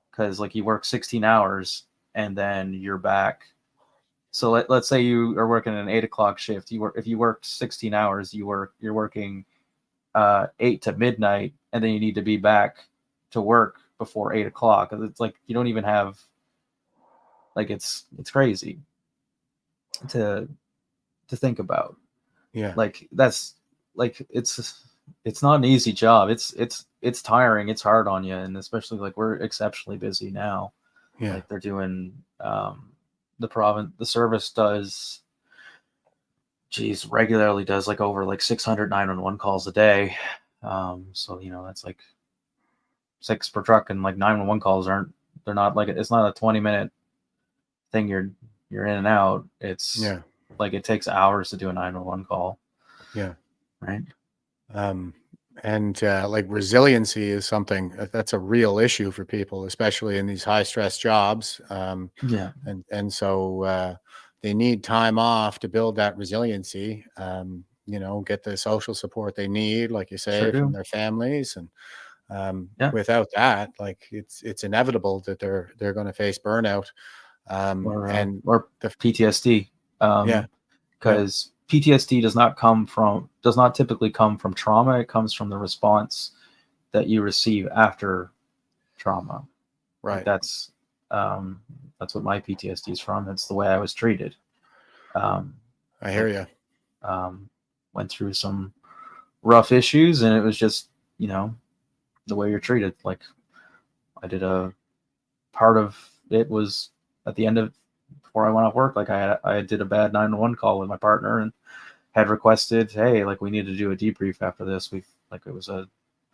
[SPEAKER 3] because like you work 16 hours and then you're back. So let's say you are working an 8 o'clock shift. If you work 16 hours, you're working 8 to midnight, and then you need to be back to work before 8 o'clock. It's like you don't even have, like, it's crazy to think about.
[SPEAKER 2] Yeah.
[SPEAKER 3] Like that's like it's not an easy job. It's tiring. It's hard on you, and especially like we're exceptionally busy now.
[SPEAKER 2] Yeah.
[SPEAKER 3] Like they're doing the service does, regularly does like over like 600 911 calls a day. So that's like 6 per truck, and like 911 calls they're not like, it's not a 20-minute thing you're in and out. It's like it takes hours to do a 911 call.
[SPEAKER 2] Yeah.
[SPEAKER 3] Right.
[SPEAKER 2] And like resiliency is something that's a real issue for people, especially in these high stress jobs. And so they need time off to build that resiliency, get the social support they need, like you say, from their families. And without that, like it's inevitable that they're going to face burnout, or
[SPEAKER 3] the PTSD. Because PTSD does not typically come from trauma. It comes from the response that you receive after trauma.
[SPEAKER 2] Right.
[SPEAKER 3] Like that's what my PTSD is from. It's the way I was treated.
[SPEAKER 2] I hear you.
[SPEAKER 3] Went through some rough issues, and it was just, the way you're treated. Like I did a part of it was at the end of, before I went off work, like I did a bad 911 call with my partner and had requested, hey, like we need to do a debrief after this. It was the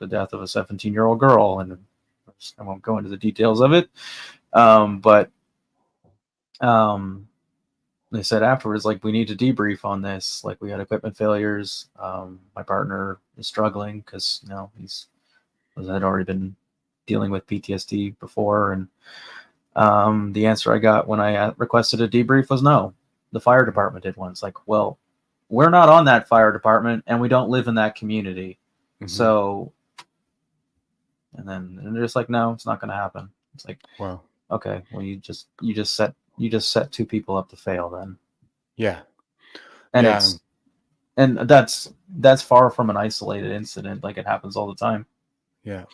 [SPEAKER 3] death of a 17-year-old girl, and I won't go into the details of it. But they said afterwards, like, we need to debrief on this. Like, we had equipment failures. My partner is struggling because, had already been dealing with PTSD before. And the answer I got when I requested a debrief was no. The fire department did one. It's like, well, we're not on that fire department, and we don't live in that community. Mm-hmm. So, and they're just like, no, it's not going to happen. It's like,
[SPEAKER 2] wow,
[SPEAKER 3] okay, well, you just set 2 people up to fail then.
[SPEAKER 2] Yeah.
[SPEAKER 3] And that's far from an isolated incident. Like, it happens all the time.
[SPEAKER 2] Yeah.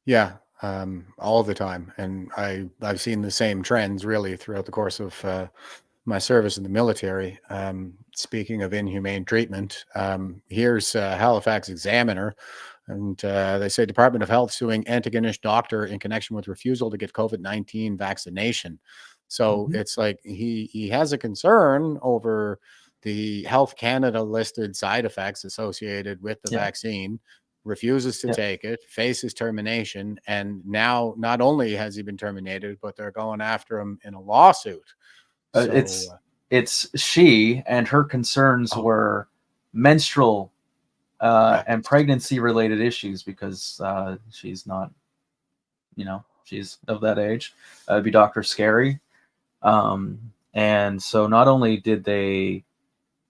[SPEAKER 2] Yeah. All the time. And I've seen the same trends really throughout the course of my service in the military. Speaking of inhumane treatment, here's Halifax Examiner, and they say Department of Health suing Antigonish doctor in connection with refusal to get COVID-19 vaccination. So it's like he has a concern over the Health Canada listed side effects associated with the vaccine, refuses to take it, faces termination, and now not only has he been terminated, but they're going after him in a lawsuit.
[SPEAKER 3] It's she, and her concerns were menstrual and pregnancy related issues, because she's not, she's of that age. It'd be Dr. Scary. And so not only did they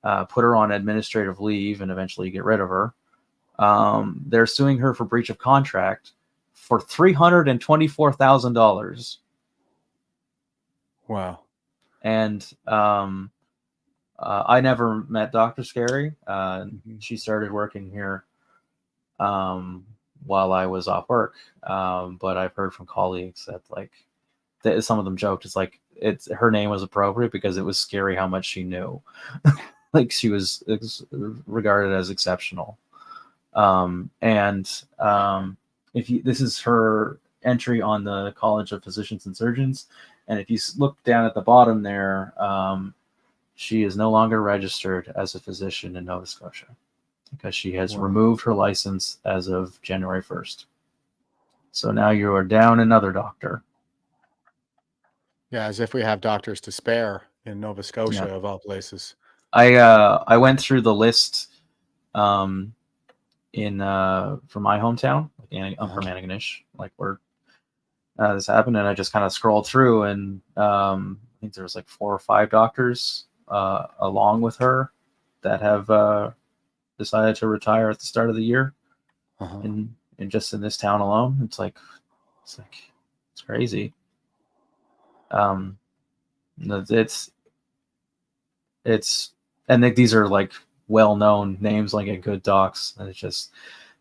[SPEAKER 3] put her on administrative leave and eventually get rid of her, they're suing her for breach of contract for $324,000.
[SPEAKER 2] Wow.
[SPEAKER 3] And I never met Dr. Scary. She started working here while I was off work. But I've heard from colleagues that some of them joked, it's like her name was appropriate because it was scary how much she knew. Like, she was regarded as exceptional. This is her entry on the College of Physicians and Surgeons. And if you look down at the bottom there, she is no longer registered as a physician in Nova Scotia because she has removed her license as of January 1st. So now you are down another doctor.
[SPEAKER 2] Yeah, as if we have doctors to spare in Nova Scotia, of all places.
[SPEAKER 3] I went through the list from my hometown. I'm from Antigonish, like where this happened, and I just kind of scrolled through, and I think there's like 4 or 5 doctors along with her that have decided to retire at the start of the year. And just in this town alone, it's crazy. It's and these are like well-known names, like at good docs, and it's just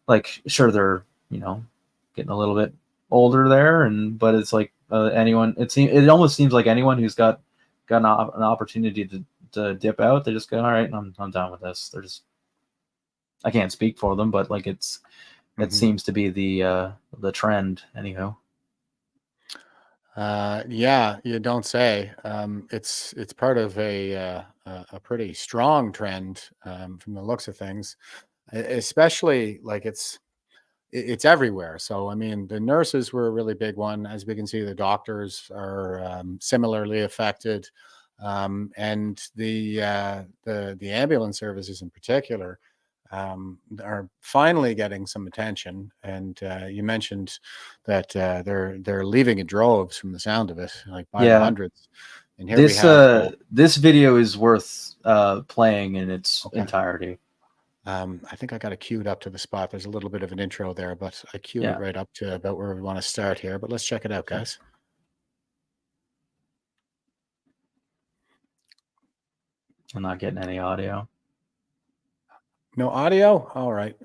[SPEAKER 3] like, sure, they're getting a little bit older there, but it's like anyone. It almost seems like anyone who's got an opportunity to dip out, they just go, all right, I'm done with this. They're just, I can't speak for them, but like it seems to be the trend anyhow.
[SPEAKER 2] Yeah, you don't say. It's part of a pretty strong trend from the looks of things, especially like it's everywhere. So I mean, the nurses were a really big one. As we can see, the doctors are similarly affected, and the ambulance services in particular are finally getting some attention. And you mentioned that they're leaving in droves from the sound of it, like by the hundreds. And here we have
[SPEAKER 3] this video is worth playing in its entirety.
[SPEAKER 2] I think I got it queued up to the spot. There's a little bit of an intro there, but I queued it right up to about where we want to start here. But let's check it out, guys.
[SPEAKER 3] I'm not getting any audio.
[SPEAKER 2] No audio? All right.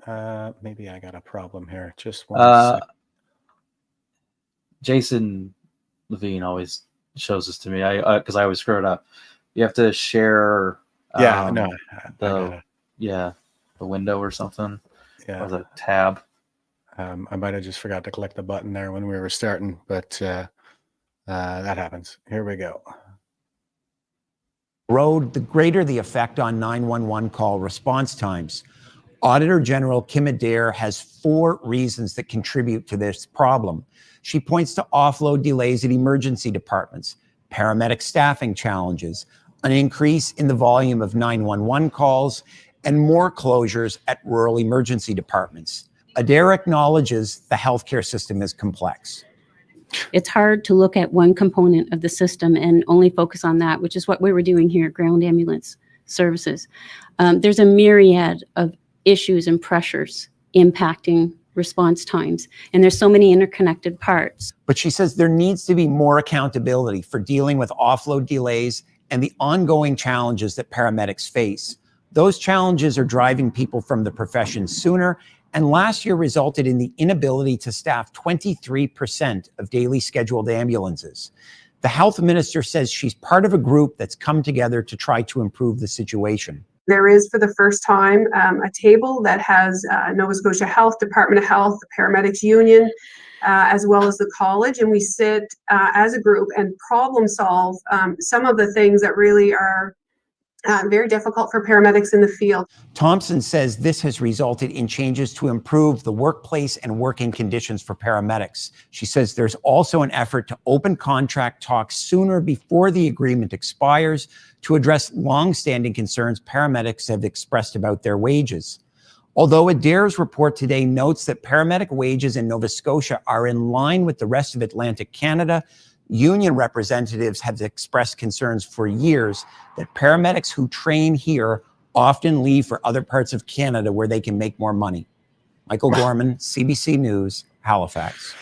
[SPEAKER 2] Maybe I got a problem here. Just one sec.
[SPEAKER 3] Jason Levine always shows this to me. Because I always screw it up. You have to share the window or something.
[SPEAKER 2] Yeah.
[SPEAKER 3] Or the tab.
[SPEAKER 2] I might have just forgot to click the button there when we were starting, but that happens. Here we go.
[SPEAKER 4] Road, the greater the effect on 911 call response times. Auditor General Kim Adair has 4 reasons that contribute to this problem. She points to offload delays at emergency departments, paramedic staffing challenges, an increase in the volume of 911 calls, and more closures at rural emergency departments. Adair acknowledges the healthcare system is complex.
[SPEAKER 5] It's hard to look at one component of the system and only focus on that, which is what we were doing here at Ground Ambulance Services. There's a myriad of issues and pressures impacting response times, and there's so many interconnected parts.
[SPEAKER 4] But she says there needs to be more accountability for dealing with offload delays and the ongoing challenges that paramedics face. Those challenges are driving people from the profession sooner, and last year resulted in the inability to staff 23% of daily scheduled ambulances. The health minister says she's part of a group that's come together to try to improve the situation.
[SPEAKER 6] There is, for the first time, a table that has Nova Scotia Health, Department of Health, the Paramedics Union, as well as the college, and we sit as a group and problem solve some of the things that really are very difficult for paramedics in the field.
[SPEAKER 4] Thompson says this has resulted in changes to improve the workplace and working conditions for paramedics. She says there's also an effort to open contract talks sooner before the agreement expires to address long-standing concerns paramedics have expressed about their wages. Although Adair's report today notes that paramedic wages in Nova Scotia are in line with the rest of Atlantic Canada, union representatives have expressed concerns for years that paramedics who train here often leave for other parts of Canada where they can make more money. Michael Gorman, CBC News, Halifax.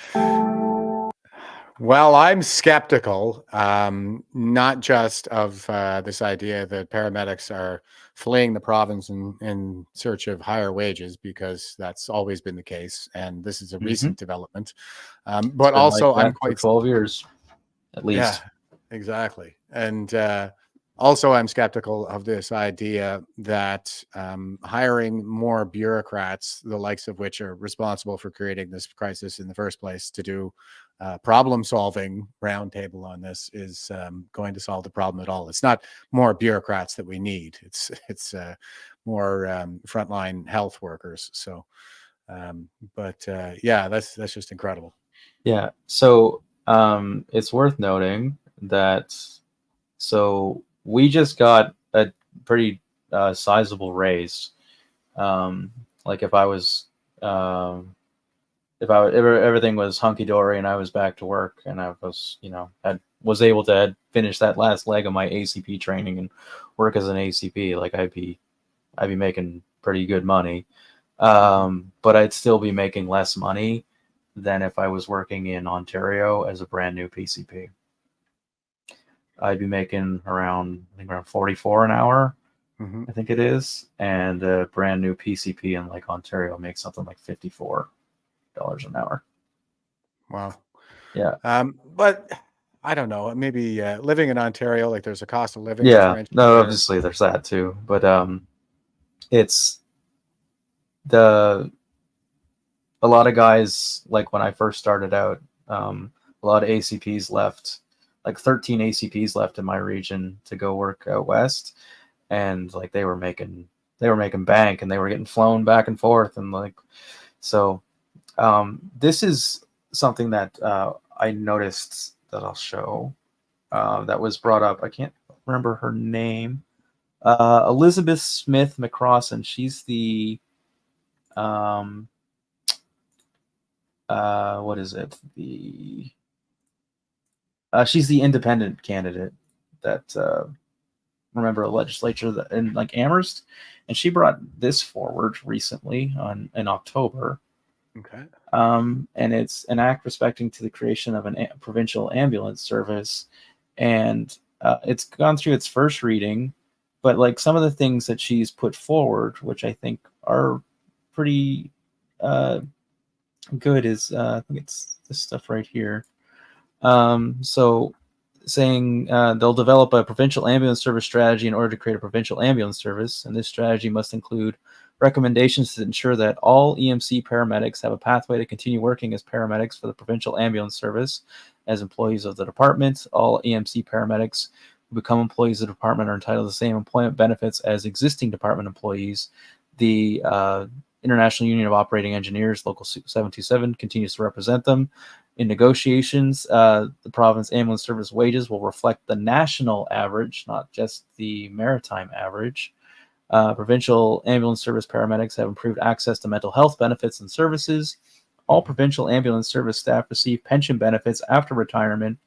[SPEAKER 2] Well, I'm skeptical, not just of this idea that paramedics are fleeing the province in search of higher wages, because that's always been the case, and this is a recent development. But also,
[SPEAKER 3] like
[SPEAKER 2] I'm quite
[SPEAKER 3] 12 years. At least.
[SPEAKER 2] Yeah, exactly. And also, I'm skeptical of this idea that hiring more bureaucrats, the likes of which are responsible for creating this crisis in the first place, to do problem-solving roundtable on this is going to solve the problem at all. It's not more bureaucrats that we need. It's more frontline health workers. So, yeah, that's just incredible.
[SPEAKER 3] Yeah. So. It's worth noting that we just got a pretty sizable raise. Like if everything was hunky dory and I was back to work and I was, had was able to finish that last leg of my ACP training and work as an ACP, like I'd be making pretty good money. But I'd still be making less money than if I was working in Ontario as a brand new PCP. I'd be making around 44 an hour, I think it is, and a brand new PCP in like Ontario makes something like $54 an hour.
[SPEAKER 2] Wow.
[SPEAKER 3] Yeah.
[SPEAKER 2] But I don't know. Maybe living in Ontario, like there's a cost of living
[SPEAKER 3] Yeah.
[SPEAKER 2] differential
[SPEAKER 3] No,
[SPEAKER 2] there.
[SPEAKER 3] obviously there's that too. But it's a lot of guys, like when I first started out, a lot of ACPs left, like 13 ACPs left in my region to go work out west, and like they were making bank, and they were getting flown back and forth, and like so. This is something that I noticed that I'll show that was brought up. I can't remember her name. Elizabeth Smith McCrossan. She's the what is it? She's the independent candidate that remember a legislature that in like Amherst, and she brought this forward recently in October.
[SPEAKER 2] Okay.
[SPEAKER 3] And it's an act respecting to the creation of a provincial ambulance service, and it's gone through its first reading, but like some of the things that she's put forward, which I think are pretty good, is I think it's this stuff right here. So saying they'll develop a provincial ambulance service strategy in order to create a provincial ambulance service, and this strategy must include recommendations to ensure that all EMC paramedics have a pathway to continue working as paramedics for the provincial ambulance service as employees of the department. All EMC paramedics who become employees of the department are entitled to the same employment benefits as existing department employees. The International Union of Operating Engineers, Local 727, continues to represent them. In negotiations, the province ambulance service wages will reflect the national average, not just the maritime average. Provincial ambulance service paramedics have improved access to mental health benefits and services. All provincial ambulance service staff receive pension benefits after retirement.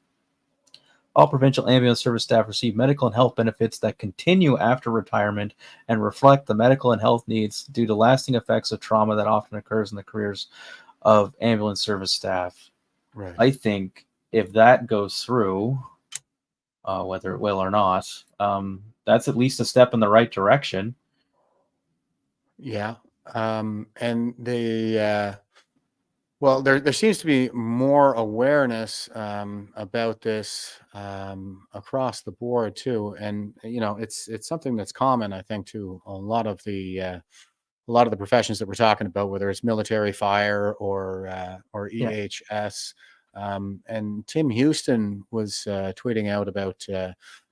[SPEAKER 3] All provincial ambulance service staff receive medical and health benefits that continue after retirement and reflect the medical and health needs due to lasting effects of trauma that often occurs in the careers of ambulance service staff.
[SPEAKER 2] Right.
[SPEAKER 3] I think if that goes through, whether it will or not, that's at least a step in the right direction.
[SPEAKER 2] Yeah. And well, there seems to be more awareness about this across the board too, and it's something that's common, I think, to a lot of the professions that we're talking about, whether it's military, fire, or EHS. And Tim Houston was tweeting out about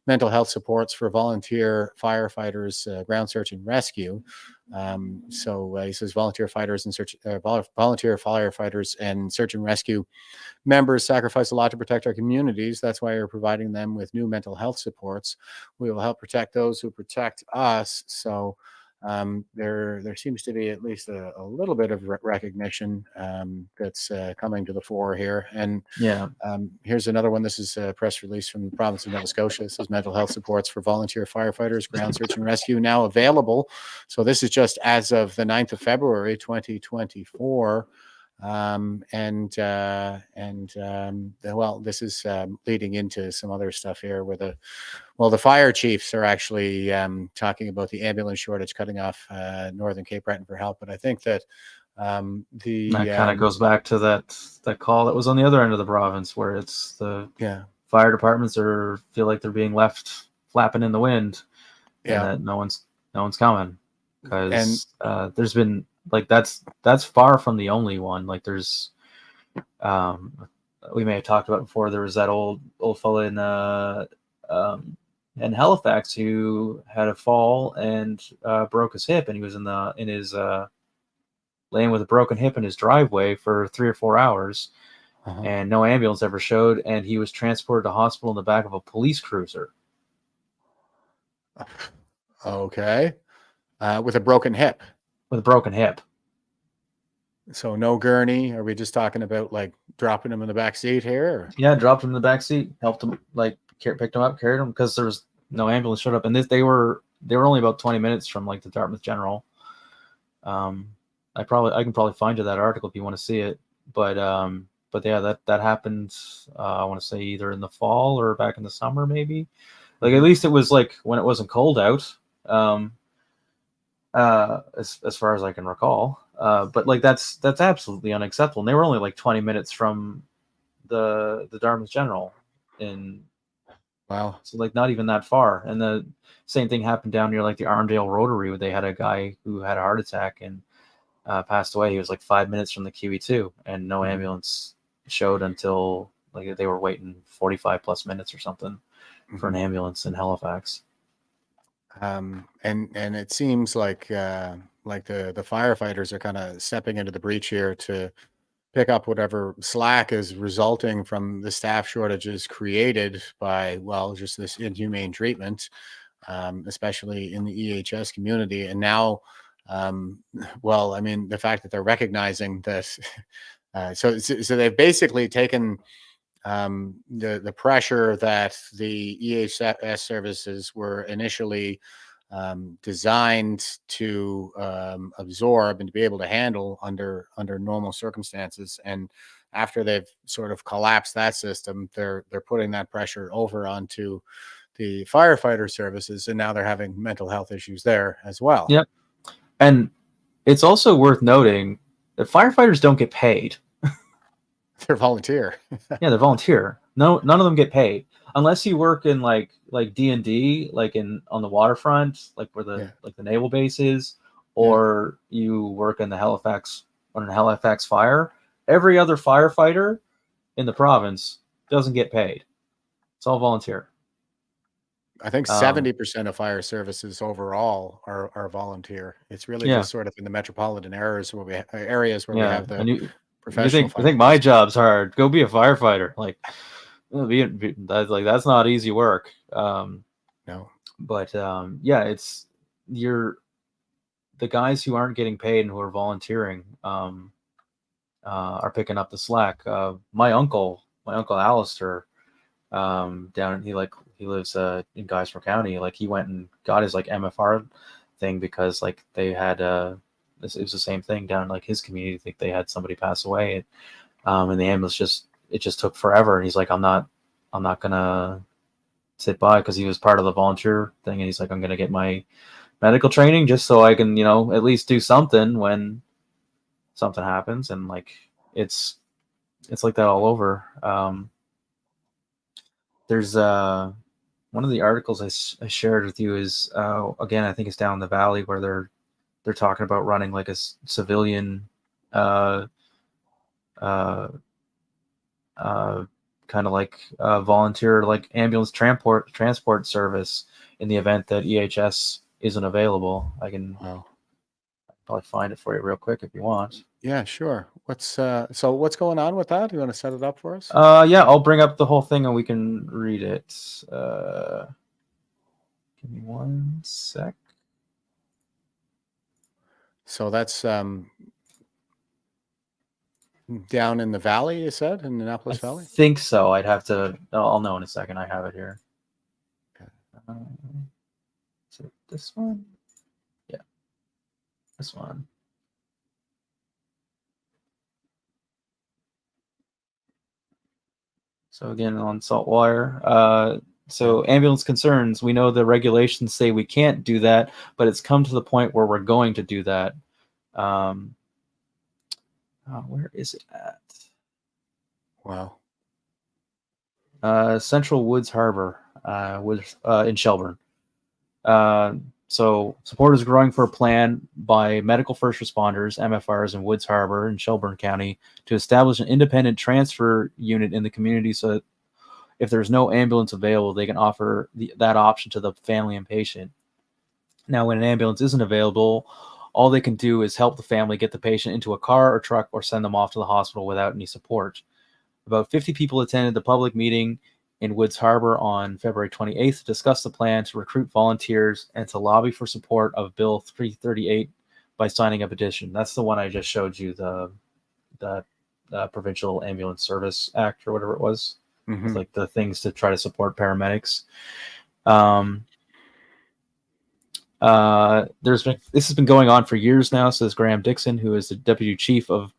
[SPEAKER 2] mental health supports for volunteer firefighters, ground search and rescue. So he says volunteer firefighters and search and rescue members sacrifice a lot to protect our communities. That's why we're providing them with new mental health supports. We will help protect those who protect us. So there seems to be at least a little bit of recognition that's coming to the fore here. And
[SPEAKER 3] Yeah.
[SPEAKER 2] here's another one. This is a press release from the province of Nova Scotia. This is mental health supports for volunteer firefighters, ground search and rescue now available. So this is just as of the 9th of February, 2024. Well, this is leading into some other stuff here where the fire chiefs are actually talking about the ambulance shortage cutting off Northern Cape Breton for help. But I think that
[SPEAKER 3] that kind of goes back to that call that was on the other end of the province, where it's the fire departments feel like they're being left flapping in the wind, and that no one's coming, because there's been like that's far from the only one. Like there's we may have talked about before, there was that old fella in Halifax who had a fall and broke his hip, and he was in his laying with a broken hip in his driveway for 3 or 4 hours, and no ambulance ever showed, and he was transported to hospital in the back of a police cruiser.
[SPEAKER 2] Okay. With a broken hip.
[SPEAKER 3] With a broken hip.
[SPEAKER 2] So no gurney. Are we just talking about like dropping him in the back seat here? Or?
[SPEAKER 3] Yeah, dropped him in the back seat, helped him, like picked him up, carried him, because there was no ambulance showed up, and they were only about 20 minutes from like the Dartmouth General. I can probably find you that article if you want to see it, but yeah, that happened. I want to say either in the fall or back in the summer, maybe. Like at least it was like when it wasn't cold out. As far as I can recall. But like that's absolutely unacceptable. And they were only like 20 minutes from the Dartmouth General in
[SPEAKER 2] Wow.
[SPEAKER 3] So like not even that far. And the same thing happened down near like the Arndale Rotary, where they had a guy who had a heart attack and passed away. He was like 5 minutes from the QE2, and no ambulance showed until like they were waiting 45 plus minutes or something for an ambulance in Halifax.
[SPEAKER 2] And it seems like the firefighters are kind of stepping into the breach here to pick up whatever slack is resulting from the staff shortages created by, well, just this inhumane treatment, especially in the EHS community. And now, well, I mean, the fact that they're recognizing that, so they've basically taken the pressure that the EHS services were initially designed to absorb and to be able to handle under normal circumstances. And after they've sort of collapsed that system, they're putting that pressure over onto the firefighter services, and now they're having mental health issues there as well.
[SPEAKER 3] Yep. And it's also worth noting that firefighters don't get paid.
[SPEAKER 2] They're volunteer.
[SPEAKER 3] Yeah, they're volunteer. No, none of them get paid unless you work in like D&D, like on the waterfront, like where the naval base is, or you work in the Halifax fire. Every other firefighter in the province doesn't get paid. It's all volunteer.
[SPEAKER 2] I think 70% of fire services overall are volunteer. It's really just sort of in the metropolitan areas where we have the professional.
[SPEAKER 3] You think my job's hard? Go be a firefighter. Like, that's not easy work.
[SPEAKER 2] No,
[SPEAKER 3] but yeah, it's the guys who aren't getting paid and who are volunteering are picking up the slack. My uncle Alistair, he lives in Geismar County. Like he went and got his like MFR thing because like they had it was the same thing down in like his community. I think they had somebody pass away, and the ambulance just took forever. And he's like, I'm not gonna sit by, because he was part of the volunteer thing, and he's like, I'm gonna get my medical training just so I can at least do something when something happens. And like it's like that all over. There's one of the articles I shared with you is again, I think it's down in the valley where they're talking about running like a civilian kind of like volunteer like ambulance transport service in the event that EHS isn't available. I can probably find it for you real quick if you want.
[SPEAKER 2] Yeah, sure. What's going on with that? You want to set it up for us?
[SPEAKER 3] Yeah, I'll bring up the whole thing and we can read it. Give me one sec.
[SPEAKER 2] So that's down in the valley, you said, in Annapolis Valley?
[SPEAKER 3] I think so. I'll know in a second. I have it here.
[SPEAKER 2] Okay.
[SPEAKER 3] Is it this one? Yeah. This one. So again, on Saltwire. So ambulance concerns, we know the regulations say we can't do that, but it's come to the point where we're going to do that. Where is it at?
[SPEAKER 2] Wow.
[SPEAKER 3] Central Woods Harbor, in Shelburne. So support is growing for a plan by medical first responders, MFRs, in Woods Harbor in Shelburne County to establish an independent transfer unit in the community so that if there's no ambulance available, they can offer that option to the family and patient. Now, when an ambulance isn't available, all they can do is help the family get the patient into a car or truck or send them off to the hospital without any support. About 50 people attended the public meeting in Woods Harbor on February 28th to discuss the plan to recruit volunteers and to lobby for support of Bill 338 by signing a petition. That's the one I just showed you, the Provincial Ambulance Service Act or whatever it was. With like the things to try to support paramedics. This has been going on for years now, says Graham Dixon, who is the deputy chief of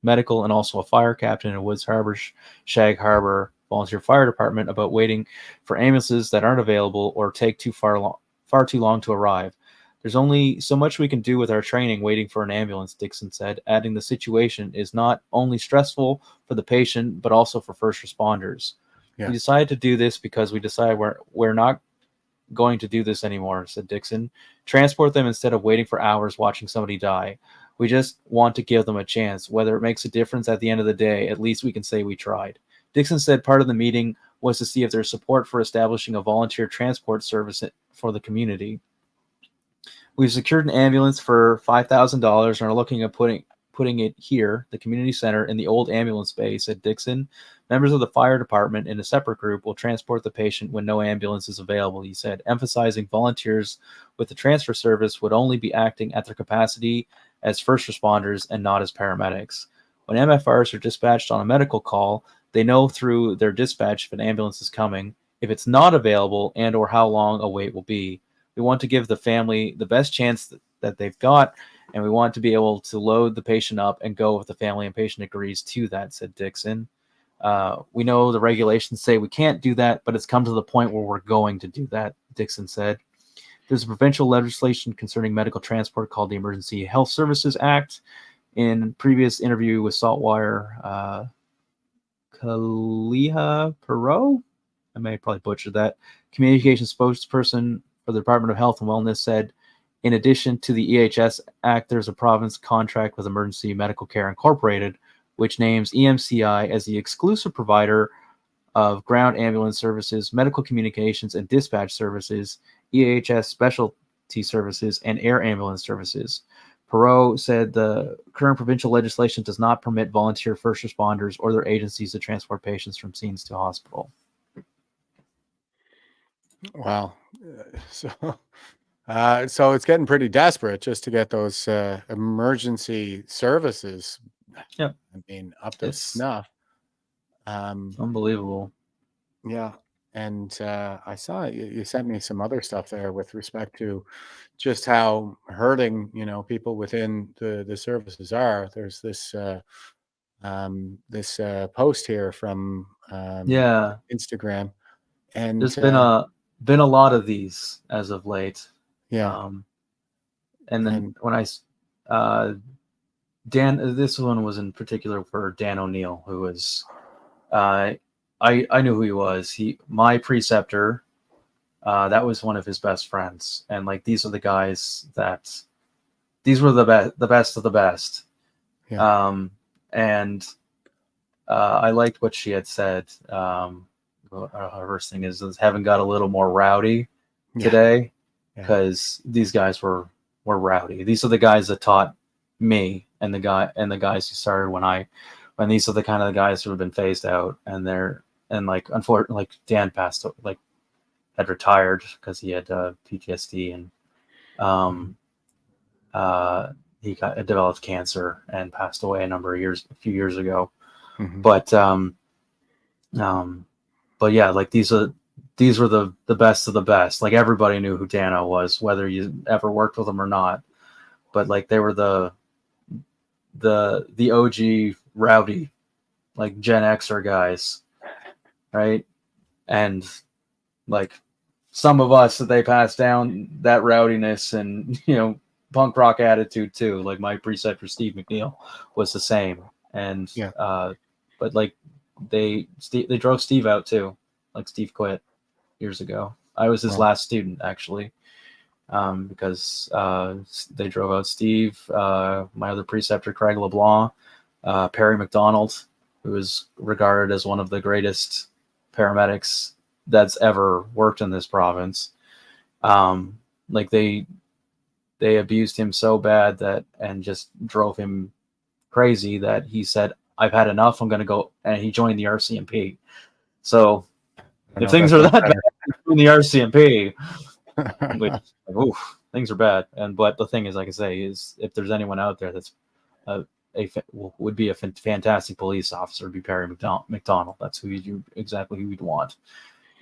[SPEAKER 3] medical and also a fire captain in Woods Harbor, Shag Harbor Volunteer Fire Department, about waiting for ambulances that aren't available or take far too long to arrive. There's only so much we can do with our training waiting for an ambulance, Dixon said, adding the situation is not only stressful for the patient, but also for first responders. Yeah. We decided to do this because we decided we're not going to do this anymore, said Dixon. Transport them instead of waiting for hours watching somebody die. We just want to give them a chance. Whether it makes a difference at the end of the day, at least we can say we tried. Dixon said part of the meeting was to see if there's support for establishing a volunteer transport service for the community. We've secured an ambulance for $5,000 and are looking at putting it here, the community center, in the old ambulance bay, said Dixon. Members of the fire department in a separate group will transport the patient when no ambulance is available, he said, emphasizing volunteers with the transfer service would only be acting at their capacity as first responders and not as paramedics. When MFRs are dispatched on a medical call, they know through their dispatch if an ambulance is coming, if it's not available, and or how long a wait will be. We want to give the family the best chance that they've got, and we want to be able to load the patient up and go if the family and patient agrees to that, said Dixon. We know the regulations say we can't do that, but it's come to the point where we're going to do that, Dixon said. There's a provincial legislation concerning medical transport called the Emergency Health Services Act. In previous interview with Saltwire, Kaliha Perot, I may have probably butchered that, communications spokesperson for the Department of Health and Wellness, said, in addition to the EHS Act, there's a province contract with Emergency Medical Care Incorporated, which names EMCI as the exclusive provider of ground ambulance services, medical communications and dispatch services, EHS specialty services, and air ambulance services. Perot said the current provincial legislation does not permit volunteer first responders or their agencies to transport patients from scenes to hospital.
[SPEAKER 2] Wow. So it's getting pretty desperate just to get those emergency services.
[SPEAKER 3] Yep.
[SPEAKER 2] I mean, up to snuff.
[SPEAKER 3] Unbelievable.
[SPEAKER 2] Yeah. And I saw you sent me some other stuff there with respect to just how hurting, people within the services are. There's this post here from Instagram, and
[SPEAKER 3] there's been a lot of these as of late.
[SPEAKER 2] Yeah.
[SPEAKER 3] And then when this one was in particular for Dan O'Neill, who was I knew who he was. My preceptor, that was one of his best friends. And like, these are the guys these were the best of the best. Yeah. I liked what she had said. Her first thing is having got a little more rowdy today, because these guys were rowdy. These are the guys that taught me, and the guys who started when these are the kind of the guys who have been phased out, and unfortunately, like Dan passed, had retired because he had PTSD, and he developed cancer and passed away a few years ago. Mm-hmm. But yeah, like these were the best of the best. Like, everybody knew who Dano was, whether you ever worked with him or not. But like, they were the OG rowdy, like Gen Xer guys, right? And like, some of us, that they passed down that rowdiness and punk rock attitude too. Like, my preceptor Steve McNeil was the same, and but like they drove Steve out too. Like, Steve quit years ago. I was his last student, actually, because they drove out Steve, my other preceptor Craig LeBlanc, Perry McDonald, who is regarded as one of the greatest paramedics that's ever worked in this province. Like, they abused him so bad and just drove him crazy that he said, "I've had enough. I'm going to go," and he joined the RCMP. So if things are that bad in the RCMP, which, oof, things are bad. But the thing is, like I say, is if there's anyone out there that's would be a fantastic police officer, would be Perry McDonald. That's exactly who you'd want,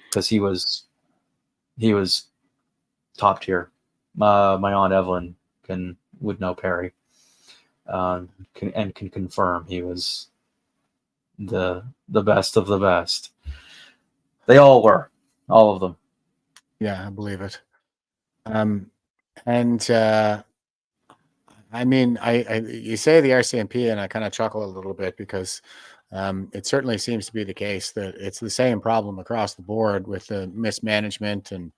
[SPEAKER 3] because he was top tier. My aunt Evelyn would know Perry, can confirm he was the best of the best. They all were, all of them.
[SPEAKER 2] Yeah, I believe it. I mean, you say the RCMP, and I kind of chuckle a little bit because it certainly seems to be the case that it's the same problem across the board with the mismanagement and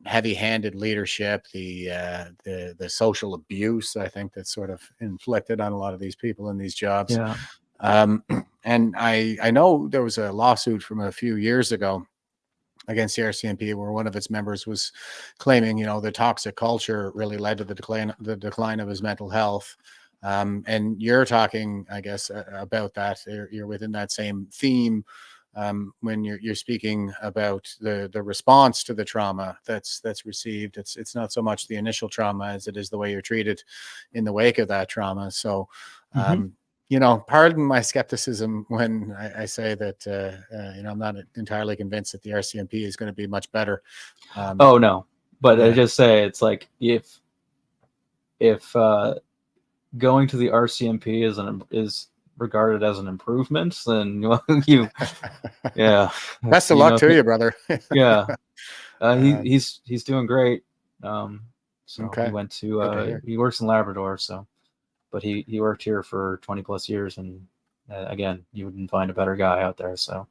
[SPEAKER 2] heavy-handed leadership, the social abuse, I think, that's sort of inflicted on a lot of these people in these jobs.
[SPEAKER 3] Yeah.
[SPEAKER 2] And I know there was a lawsuit from a few years ago against the RCMP where one of its members was claiming, the toxic culture really led to the decline of his mental health. And you're talking, I guess, about that. You're within that same theme when you're speaking about the response to the trauma that's received. It's not so much the initial trauma as it is the way you're treated in the wake of that trauma. So, pardon my skepticism when I say that, I'm not entirely convinced that the RCMP is going to be much better.
[SPEAKER 3] Oh no, but I just say it's like if going to the RCMP is regarded as an improvement, then yeah.
[SPEAKER 2] Best of luck to you, brother.
[SPEAKER 3] Yeah, he's doing great. So
[SPEAKER 2] okay.
[SPEAKER 3] He went to he works in Labrador, but he worked here for 20 plus years, and again, you wouldn't find a better guy out there. So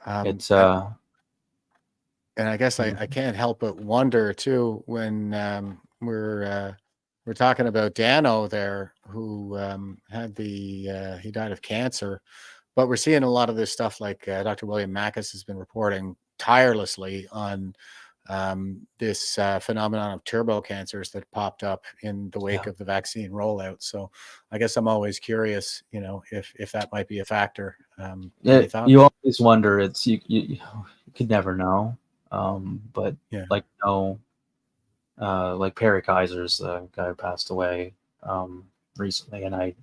[SPEAKER 3] it's
[SPEAKER 2] and I guess I can't help but wonder too when we're talking about Dano there, who had he died of cancer, but we're seeing a lot of this stuff like Dr. William Mackis has been reporting tirelessly on this phenomenon of turbo cancers that popped up in the wake of the vaccine rollout. So I guess I'm always curious, if that might be a factor.
[SPEAKER 3] You always wonder. It's you could never know. But like like Perry Kaiser's the guy who passed away recently, and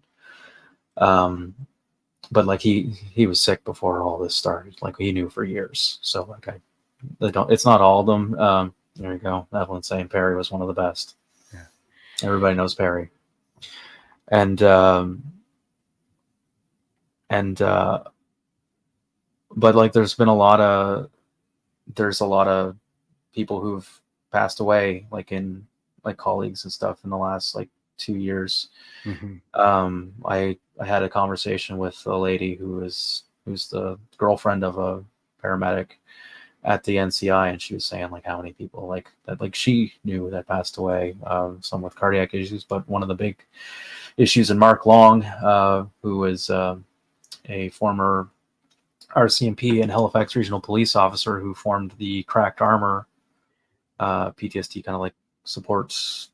[SPEAKER 3] but like he was sick before all this started. Like he knew for years. So like it's not all of them. There you go. Evelyn's saying Perry was one of the best.
[SPEAKER 2] Yeah.
[SPEAKER 3] Everybody knows Perry. And but like there's a lot of people who've passed away, like colleagues and stuff in the last 2 years.
[SPEAKER 2] Mm-hmm.
[SPEAKER 3] I had a conversation with a lady who's the girlfriend of a paramedic at the NCI, and she was saying how many people that she knew that passed away, some with cardiac issues, but one of the big issues in Mark Long, who was a former RCMP and Halifax Regional Police officer who formed the Cracked Armor PTSD kind of supports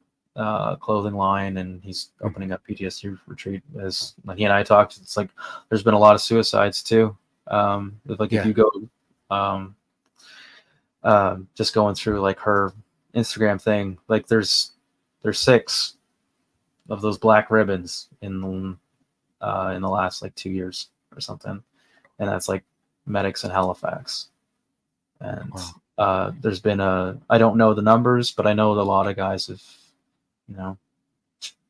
[SPEAKER 3] clothing line, and he's opening up PTSD retreat. As he and I talked, it's there's been a lot of suicides too. If you go just going through her Instagram thing, there's 6 of those black ribbons in the last 2 years or something, and that's medics in Halifax. And there's been I don't know the numbers, but I know that a lot of guys have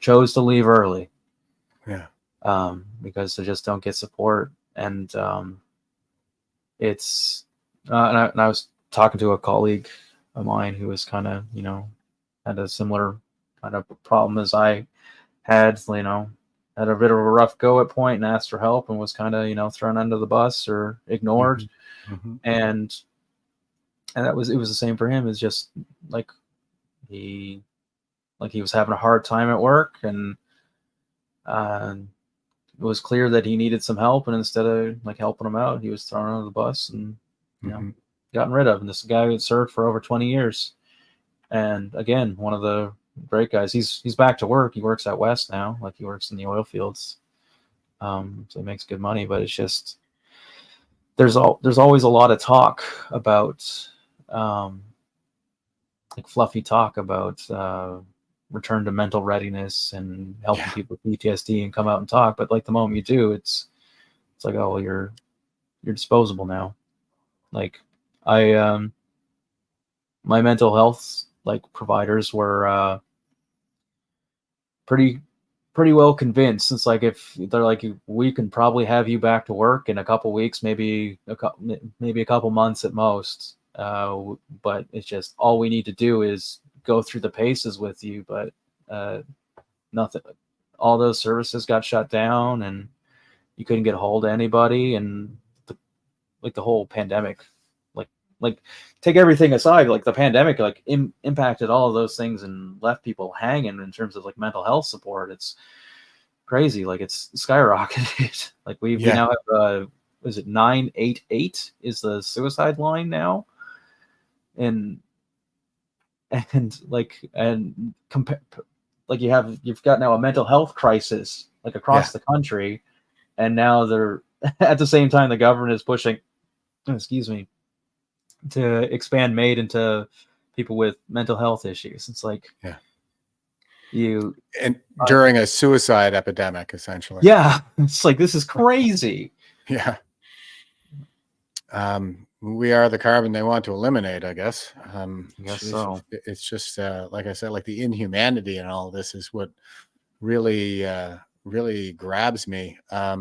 [SPEAKER 3] chose to leave early, because they just don't get support. And it's and I was talking to a colleague of mine who was kind of had a similar kind of problem as I had, had a bit of a rough go at point and asked for help and was kind of thrown under the bus or ignored.
[SPEAKER 2] Mm-hmm.
[SPEAKER 3] And it was the same for him. It's just he was having a hard time at work, and it was clear that he needed some help, and instead of helping him out, he was thrown under the bus and gotten rid of. And this guy had served for over 20 years, and again, one of the great guys. He's back to work. He works out west now, he works in the oil fields, so he makes good money. But it's just there's always a lot of talk about like fluffy talk about return to mental readiness and helping people with PTSD and come out and talk. But like the moment you do, it's like, oh, well, you're disposable now. Like I my mental health like providers were pretty well convinced. It's like, if they're like, we can probably have you back to work in a couple weeks, maybe a couple months at most. But it's just, all we need to do is go through the paces with you. But nothing. All those services got shut down, and you couldn't get a hold of anybody. And the whole pandemic, like take everything aside, like the pandemic like impacted all of those things and left people hanging in terms of like mental health support. It's crazy. Like, it's skyrocketed. Like we now have is it 988 is the suicide line now, and like you've got now a mental health crisis like across the country, and now they're at the same time the government is pushing, excuse me, to expand MAID into people with mental health issues. It's like,
[SPEAKER 2] during a suicide epidemic, essentially.
[SPEAKER 3] Yeah, it's like, this is crazy.
[SPEAKER 2] Yeah. We are the carbon they want to eliminate, I guess.
[SPEAKER 3] I guess so.
[SPEAKER 2] It's just like I said, like the inhumanity in all of this is what really really grabs me. I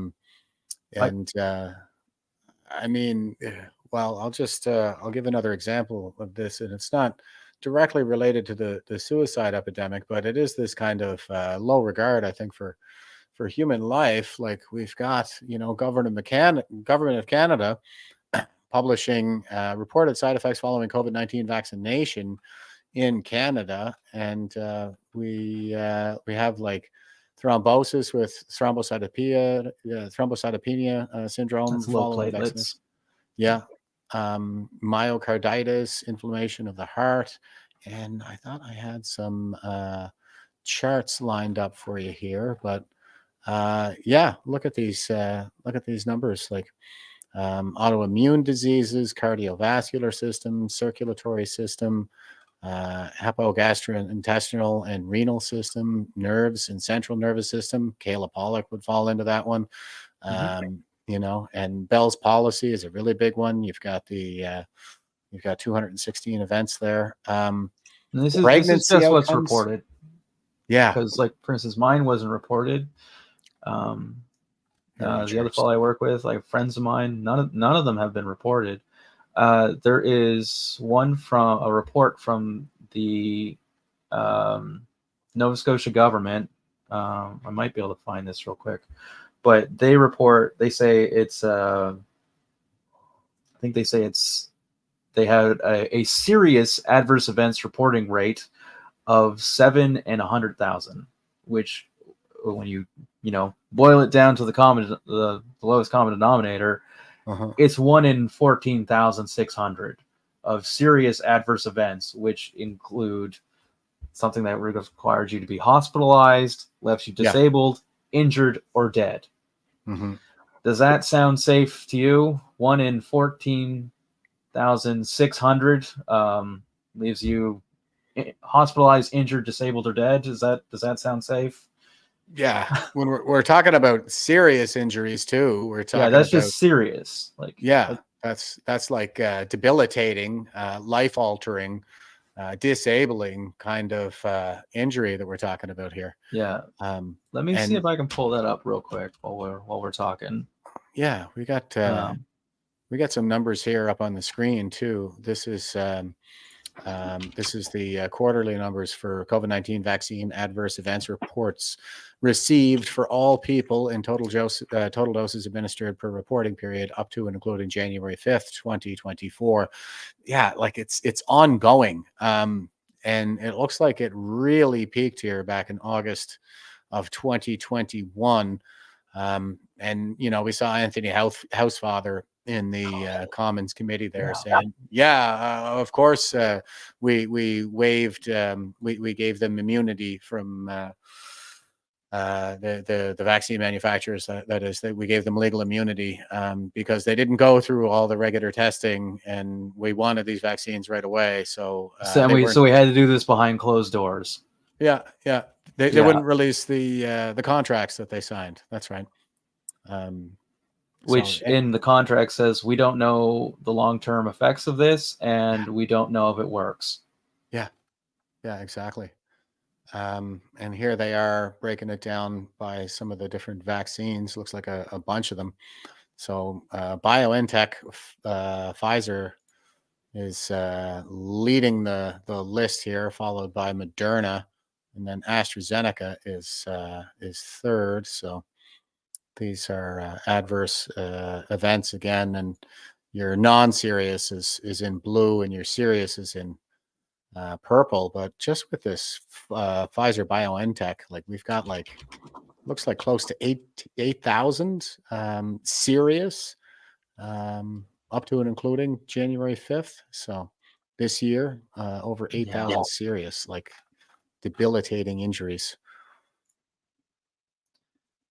[SPEAKER 2] mean, well, I'll give another example of this, and it's not directly related to the suicide epidemic, but it is this kind of low regard, I think, for human life. Like, we've got, government of Canada publishing reported side effects following COVID-19 vaccination in Canada, and we have like thrombosis with thrombocytopenia syndrome.
[SPEAKER 3] That's low platelets.
[SPEAKER 2] Yeah. Myocarditis, inflammation of the heart. And I thought I had some charts lined up for you here, but look at these numbers, like autoimmune diseases, cardiovascular system, circulatory system, gastrointestinal and renal system, nerves and central nervous system. Kayla Pollock would fall into that one. And Bell's palsy is a really big one. You've got 216 events there.
[SPEAKER 3] This is just what's reported.
[SPEAKER 2] Yeah.
[SPEAKER 3] Because, like, for instance, mine wasn't reported. The other fellow I work with, like friends of mine, none of them have been reported. There is a report from the Nova Scotia government. I might be able to find this real quick, but they say it's they had a serious adverse events reporting rate of 7 in 100,000, which, when you boil it down to the lowest common denominator, it's 1 in 14,600 of serious adverse events, which include something that requires you to be hospitalized, left you disabled, injured, or dead. Does that sound safe to you? 1 in 14,600 leaves you hospitalized, injured, disabled, or dead. Does that sound safe?
[SPEAKER 2] Yeah, when we're talking about serious injuries too, we're talking
[SPEAKER 3] that's just serious. Like,
[SPEAKER 2] that's like debilitating, life altering, disabling kind of injury that we're talking about here.
[SPEAKER 3] Yeah. Let me see if I can pull that up real quick while we're talking.
[SPEAKER 2] Yeah, we got some numbers here up on the screen too. This is the quarterly numbers for COVID-19 vaccine adverse events reports received for all people in total doses administered per reporting period up to and including January 5th, 2024. Yeah, like it's ongoing. And it looks like it really peaked here back in August of 2021. And we saw Anthony Housefather in the Commons committee there saying, of course, we waived, we gave them immunity from the vaccine manufacturers, that is, that we gave them legal immunity because they didn't go through all the regular testing, and we wanted these vaccines right away. So
[SPEAKER 3] So we had to do this behind closed doors.
[SPEAKER 2] Yeah, they
[SPEAKER 3] Yeah.
[SPEAKER 2] wouldn't release the contracts that they signed. That's right.
[SPEAKER 3] Which in the contract says we don't know the long-term effects of this, and we don't know if it works.
[SPEAKER 2] Yeah, exactly. And here they are breaking it down by some of the different vaccines. Looks like a bunch of them. So BioNTech, Pfizer is leading the list here, followed by Moderna, and then AstraZeneca is third. So these are adverse events again, and your non-serious is in blue, and your serious is in purple. But just with this Pfizer BioNTech, like we've got looks like close to 8,000 serious, up to and including January 5th. So this year, over 8,000 serious, like debilitating injuries.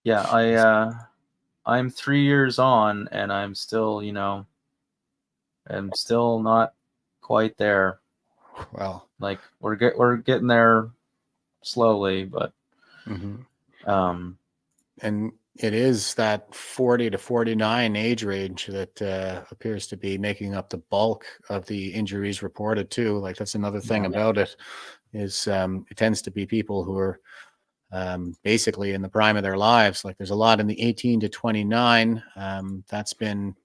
[SPEAKER 3] Yeah, I'm 3 years on, and I'm still, I'm still not quite there.
[SPEAKER 2] Well,
[SPEAKER 3] Like we're getting there slowly, but
[SPEAKER 2] and it is that 40 to 49 age range that appears to be making up the bulk of the injuries reported too. Like that's another thing about it, is it tends to be people who are basically in the prime of their lives. Like there's a lot in the 18 to 29. That's been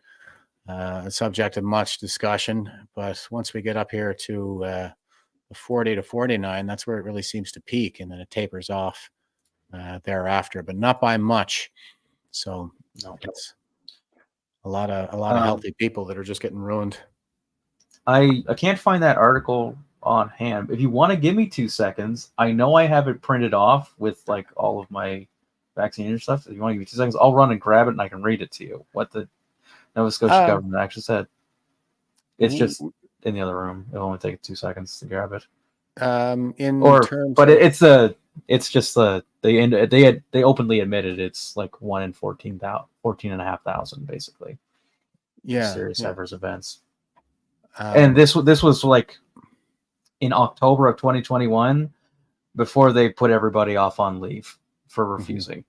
[SPEAKER 2] a subject of much discussion, but once we get up here to the 40 to 49, that's where it really seems to peak, and then it tapers off thereafter, but not by much. So it's a lot of healthy people that are just getting ruined.
[SPEAKER 3] I can't find that article on hand. If you want to give me 2 seconds, I know I have it printed off with like all of my vaccine stuff. If you want to give me 2 seconds, I'll run and grab it and I can read it to you. What the Nova Scotia government actually said. It's just in the other room. It'll only take 2 seconds to grab it. They openly admitted it's like 1 in 14,500 basically. Serious adverse events. And this was like in October of 2021, before they put everybody off on leave for refusing.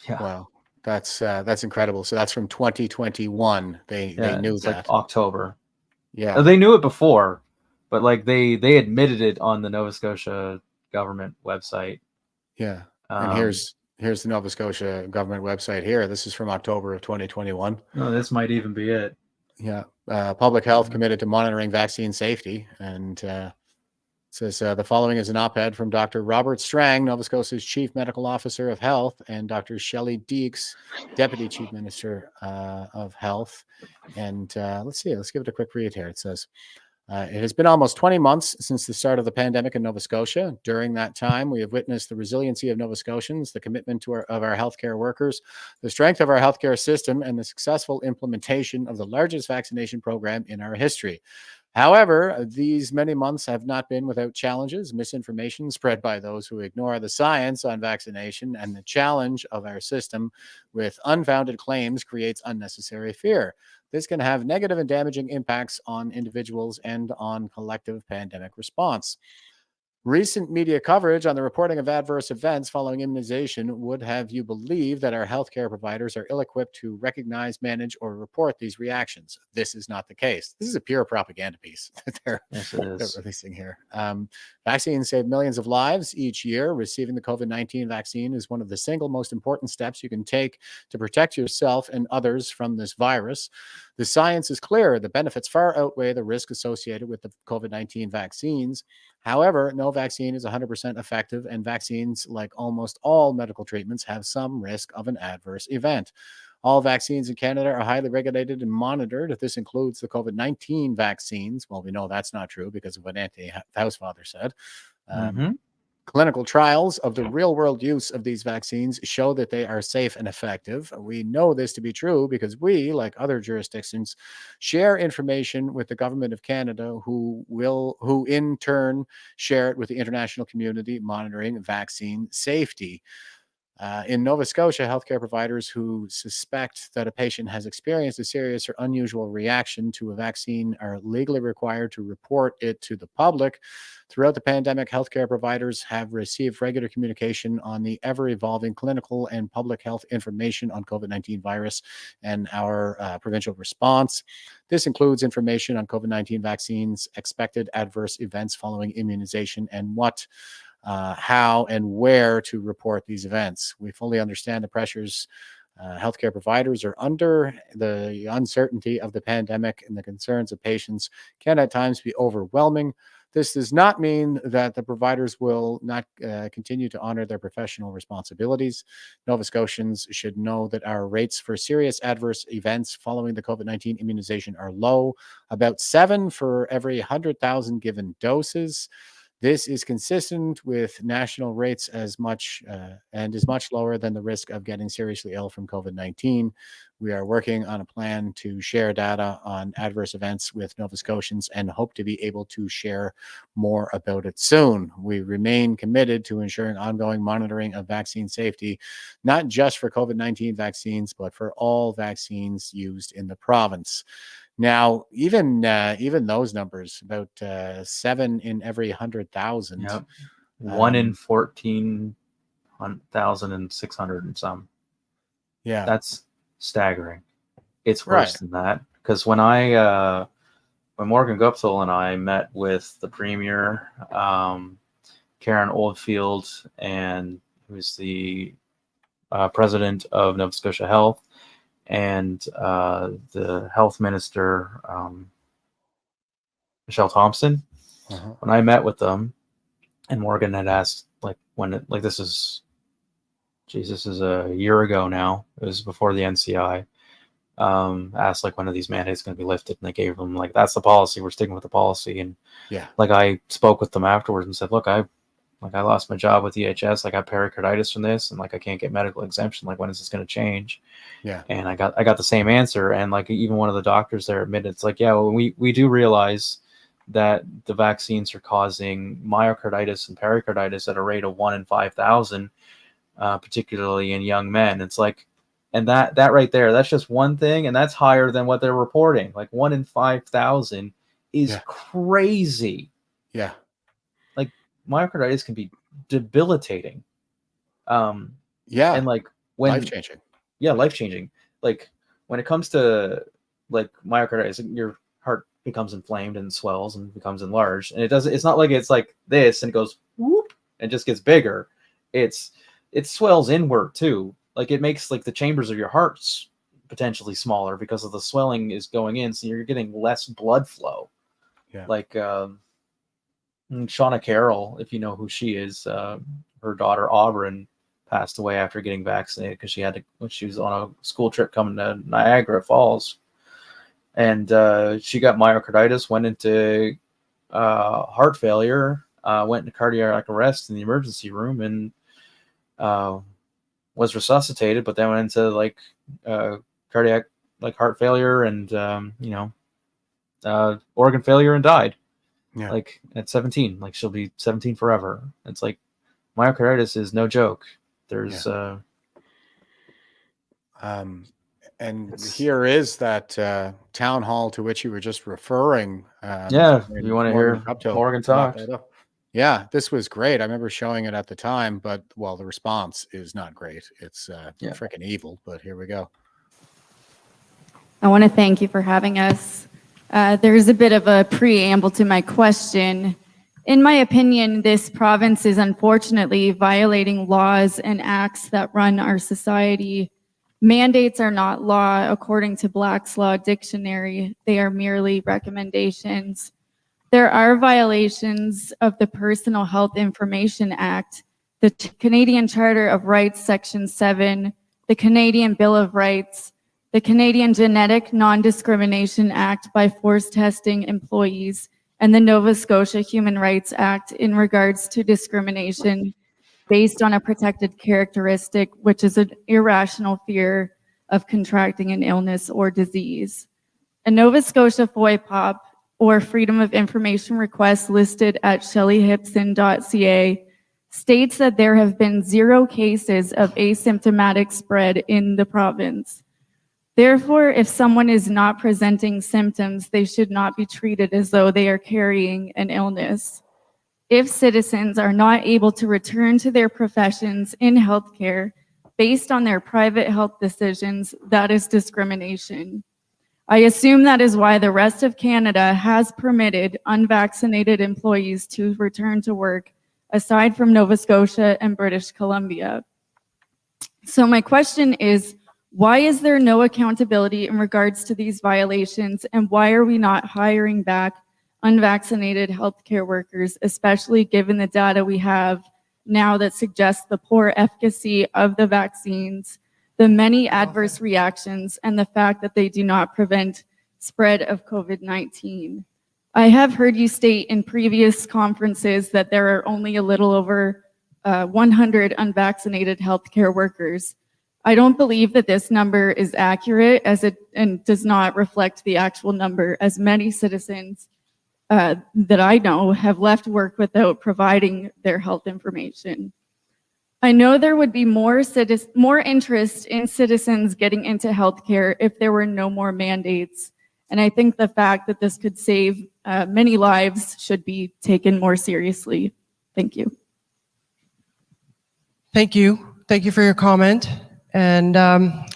[SPEAKER 3] Yeah.
[SPEAKER 2] Wow. That's incredible. So that's from 2021. They knew that.
[SPEAKER 3] Like October.
[SPEAKER 2] Yeah.
[SPEAKER 3] They knew it before, but like they admitted it on the Nova Scotia government website.
[SPEAKER 2] Yeah. And here's the Nova Scotia government website here. This is from October of 2021.
[SPEAKER 3] No, this might even be it.
[SPEAKER 2] Yeah. Public Health committed to monitoring vaccine safety. And it says the following is an op-ed from Dr. Robert Strang, Nova Scotia's Chief Medical Officer of Health, and Dr. Shelley Deeks, Deputy Chief Minister of Health. And let's give it a quick read here. It says, it has been almost 20 months since the start of the pandemic in Nova Scotia. During that time, we have witnessed the resiliency of Nova Scotians, the commitment of our healthcare workers, the strength of our healthcare system, and the successful implementation of the largest vaccination program in our history. However, these many months have not been without challenges, misinformation spread by those who ignore the science on vaccination, and the challenge of our system with unfounded claims creates unnecessary fear. This can have negative and damaging impacts on individuals and on collective pandemic response. Recent media coverage on the reporting of adverse events following immunization would have you believe that our healthcare providers are ill-equipped to recognize, manage, or report these reactions. This is not the case. This is a pure propaganda piece that they're releasing here. Vaccines save millions of lives each year. Receiving the COVID-19 vaccine is one of the single most important steps you can take to protect yourself and others from this virus. The science is clear. The benefits far outweigh the risk associated with the COVID-19 vaccines. However, no vaccine is 100% effective, and vaccines, like almost all medical treatments, have some risk of an adverse event. All vaccines in Canada are highly regulated and monitored. This includes the COVID-19 vaccines. Well, we know that's not true because of what Anthony Housefather said. Clinical trials of the real-world use of these vaccines show that they are safe and effective. We know this to be true because we, like other jurisdictions, share information with the Government of Canada, who in turn share it with the international community monitoring vaccine safety. In Nova Scotia, healthcare providers who suspect that a patient has experienced a serious or unusual reaction to a vaccine are legally required to report it to the public. Throughout the pandemic, healthcare providers have received regular communication on the ever-evolving clinical and public health information on COVID-19 virus and our provincial response. This includes information on COVID-19 vaccines, expected adverse events following immunization, and how and where to report these events. We fully understand the pressures healthcare providers are under. The uncertainty of the pandemic and the concerns of patients can at times be overwhelming. This does not mean that the providers will not continue to honor their professional responsibilities. Nova Scotians should know that our rates for serious adverse events following the COVID-19 immunization are low, about 7 for every 100,000 given doses. This is consistent with national rates and is much lower than the risk of getting seriously ill from COVID-19. We are working on a plan to share data on adverse events with Nova Scotians and hope to be able to share more about it soon. We remain committed to ensuring ongoing monitoring of vaccine safety, not just for COVID-19 vaccines, but for all vaccines used in the province. Now, even those numbers, about 7 in every 100,000.
[SPEAKER 3] Yep. 1 in 14,600 and some.
[SPEAKER 2] Yeah,
[SPEAKER 3] that's staggering. It's worse than that, because when Morgan Guptill and I met with the Premier, Karen Oldfield, and who's the president of Nova Scotia Health, and the health minister, Michelle Thompson. When I met with them, and Morgan had asked, this is a year ago now. It was before the NCI. Asked when are these mandates going to be lifted, and they gave them that's the policy. We're sticking with the policy. And I spoke with them afterwards and said, look, I lost my job with EHS. I got pericarditis from this, and I can't get medical exemption. When is this going to change? Yeah. And I got the same answer. And even one of the doctors there admitted, it's we do realize that the vaccines are causing myocarditis and pericarditis at a rate of 1 in 5,000, particularly in young men. It's and that right there, that's just one thing, and that's higher than what they're reporting. 1 in 5,000 is crazy. Yeah. Myocarditis can be debilitating. And when life-changing. Yeah, life-changing. When it comes to myocarditis, your heart becomes inflamed and swells and becomes enlarged. And it's not it's like this and it goes whoop and just gets bigger. It swells inward too. It makes the chambers of your hearts potentially smaller because of the swelling is going in, so you're getting less blood flow. Yeah. Shauna Carroll, if you know who she is, her daughter Auburn passed away after getting vaccinated because she was on a school trip coming to Niagara Falls, and she got myocarditis, went into heart failure, went into cardiac arrest in the emergency room, and was resuscitated, but then went into cardiac heart failure and organ failure and died. Yeah. At 17, she'll be 17 forever. It's myocarditis is no joke. There's
[SPEAKER 2] and here is that town hall to which you were just referring.
[SPEAKER 3] You want to hear Morgan talk?
[SPEAKER 2] Yeah, this was great. I remember showing it at the time, but the response is not great. It's freaking evil, but here we go.
[SPEAKER 7] I want to thank you for having us. There's a bit of a preamble to my question. In my opinion, this province is unfortunately violating laws and acts that run our society. Mandates are not law according to Black's Law Dictionary. They are merely recommendations. There are violations of the Personal Health Information Act, the Canadian Charter of Rights, Section 7, the Canadian Bill of Rights, the Canadian Genetic Non-Discrimination Act by force testing employees, and the Nova Scotia Human Rights Act in regards to discrimination based on a protected characteristic, which is an irrational fear of contracting an illness or disease. A Nova Scotia FOIPOP, or Freedom of Information request listed at shelleyhipson.ca, states that there have been 0 cases of asymptomatic spread in the province. Therefore, if someone is not presenting symptoms, they should not be treated as though they are carrying an illness. If citizens are not able to return to their professions in healthcare based on their private health decisions, that is discrimination. I assume that is why the rest of Canada has permitted unvaccinated employees to return to work, aside from Nova Scotia and British Columbia. So my question is, why is there no accountability in regards to these violations, and why are we not hiring back unvaccinated healthcare workers, especially given the data we have now that suggests the poor efficacy of the vaccines, the many adverse reactions, and the fact that they do not prevent spread of COVID-19. I have heard you state in previous conferences that there are only a little over 100 unvaccinated healthcare workers. I don't believe that this number is accurate, as it does not reflect the actual number, as many citizens that I know have left work without providing their health information. I know there would be more interest in citizens getting into healthcare if there were no more mandates. And I think the fact that this could save many lives should be taken more seriously. Thank you.
[SPEAKER 8] Thank you. Thank you for your comment. And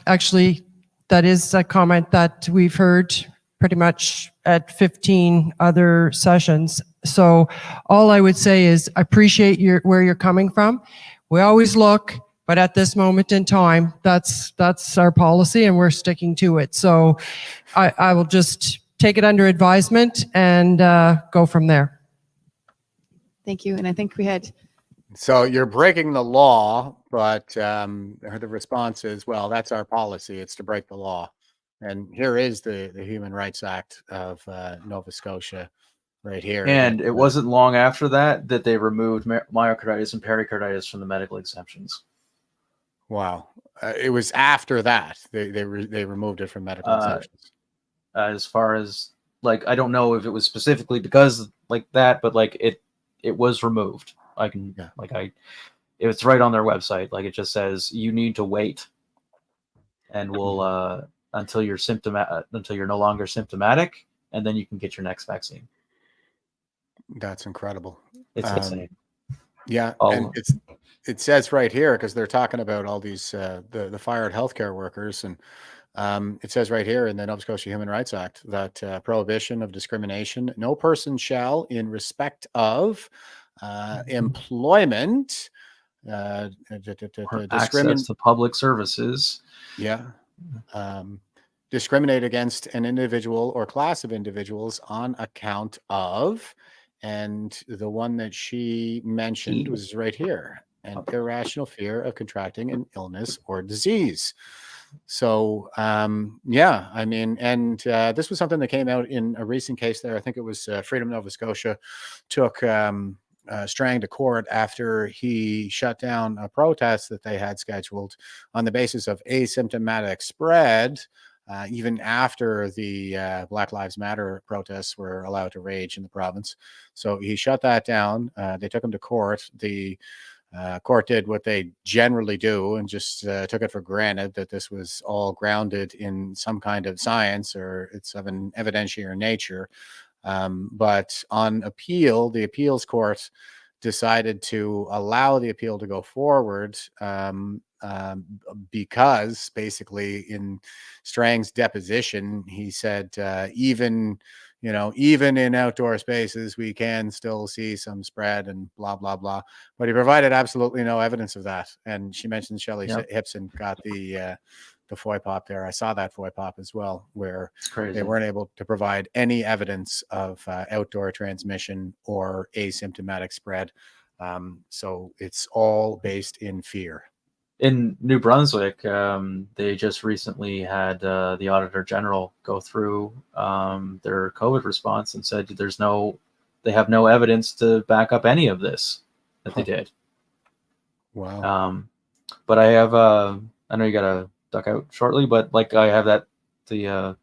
[SPEAKER 8] actually, that is a comment that we've heard pretty much at 15 other sessions. So all I would say is I appreciate where you're coming from. We always look, but at this moment in time, that's our policy and we're sticking to it. So I will just take it under advisement and go from there.
[SPEAKER 9] Thank you. And I think we had...
[SPEAKER 2] So you're breaking the law, but the response is, well, that's our policy. It's to break the law. And here is the Human Rights Act of Nova Scotia right here.
[SPEAKER 3] And it wasn't long after that that they removed myocarditis and pericarditis from the medical exemptions.
[SPEAKER 2] Wow. It was after that they removed it from medical exceptions.
[SPEAKER 3] As far as, like, I don't know if it was specifically because like that, but like it was removed. I can, yeah. It's right on their website. Like, it just says you need to wait, and we'll until you're no longer symptomatic, and then you can get your next vaccine.
[SPEAKER 2] That's incredible.
[SPEAKER 3] It's insane.
[SPEAKER 2] Yeah, and it says right here, because they're talking about all these the fired healthcare workers, and it says right here in the Nova Scotia Human Rights Act that prohibition of discrimination, no person shall, in respect of employment,
[SPEAKER 3] access to public services.
[SPEAKER 2] Yeah. Discriminate against an individual or class of individuals on account of, and the one that she mentioned was right here, an irrational fear of contracting an illness or disease. So, yeah, I mean, and this was something that came out in a recent case there. I think it was Freedom Nova Scotia took Strang to court after he shut down a protest that they had scheduled on the basis of asymptomatic spread, even after the Black Lives Matter protests were allowed to rage in the province. So he shut that down. They took him to court. The court did what they generally do and just took it for granted that this was all grounded in some kind of science, or it's of an evidentiary nature. But on appeal, the appeals court decided to allow the appeal to go forward because basically in Strang's deposition, he said, even in outdoor spaces, we can still see some spread and blah, blah, blah. But he provided absolutely no evidence of that. And she mentioned Shelley Hipson got the FOIPOP there. I saw that FOIPOP as well, where they weren't able to provide any evidence of outdoor transmission or asymptomatic spread. So it's all based in fear.
[SPEAKER 3] In New Brunswick, they just recently had the Auditor General go through their COVID response and said there's no they have no evidence to back up any of this that they did.
[SPEAKER 2] Wow.
[SPEAKER 3] But I have I know you gotta duck out shortly, but like I have the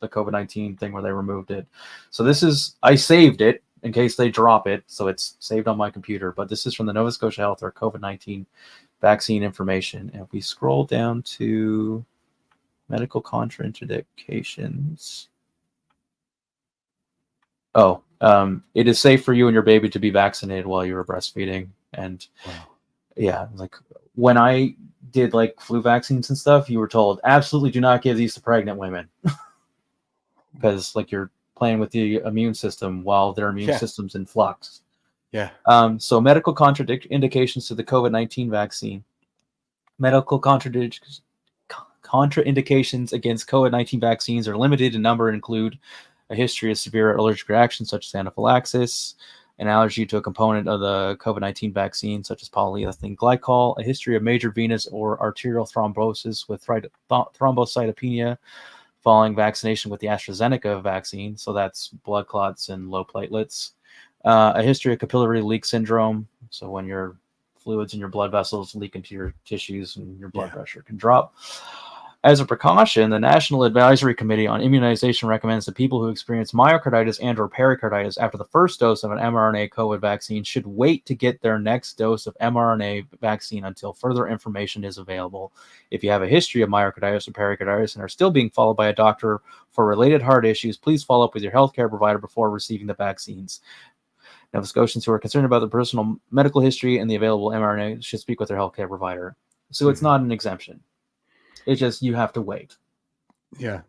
[SPEAKER 3] COVID-19 thing where they removed it. So this is, I saved it in case they drop it, so it's saved on my computer. But this is from the Nova Scotia Health or COVID-19 vaccine information. And if we scroll down to medical contraindications. Oh, it is safe for you and your baby to be vaccinated while you are breastfeeding. And yeah, like when I did like flu vaccines and stuff, you were told absolutely do not give these to pregnant women because like you're playing with the immune system while their immune system's in flux.
[SPEAKER 2] Yeah.
[SPEAKER 3] So medical contraindications to the COVID-19 vaccine. Medical contraindications against COVID-19 vaccines are limited in number and include a history of severe allergic reactions such as anaphylaxis, an allergy to a component of the COVID-19 vaccine such as polyethylene glycol, a history of major venous or arterial thrombosis with thrombocytopenia following vaccination with the AstraZeneca vaccine, so that's blood clots and low platelets, a history of capillary leak syndrome, so when your fluids in your blood vessels leak into your tissues and your blood pressure can drop. As a precaution, the National Advisory Committee on Immunization recommends that people who experience myocarditis and or pericarditis after the first dose of an mRNA COVID vaccine should wait to get their next dose of mRNA vaccine until further information is available. If you have a history of myocarditis or pericarditis and are still being followed by a doctor for related heart issues, please follow up with your healthcare provider before receiving the vaccines. Nova Scotians who are concerned about their personal medical history and the available mRNA should speak with their healthcare provider. So it's not an exemption. It's just you have to wait.
[SPEAKER 2] Yeah.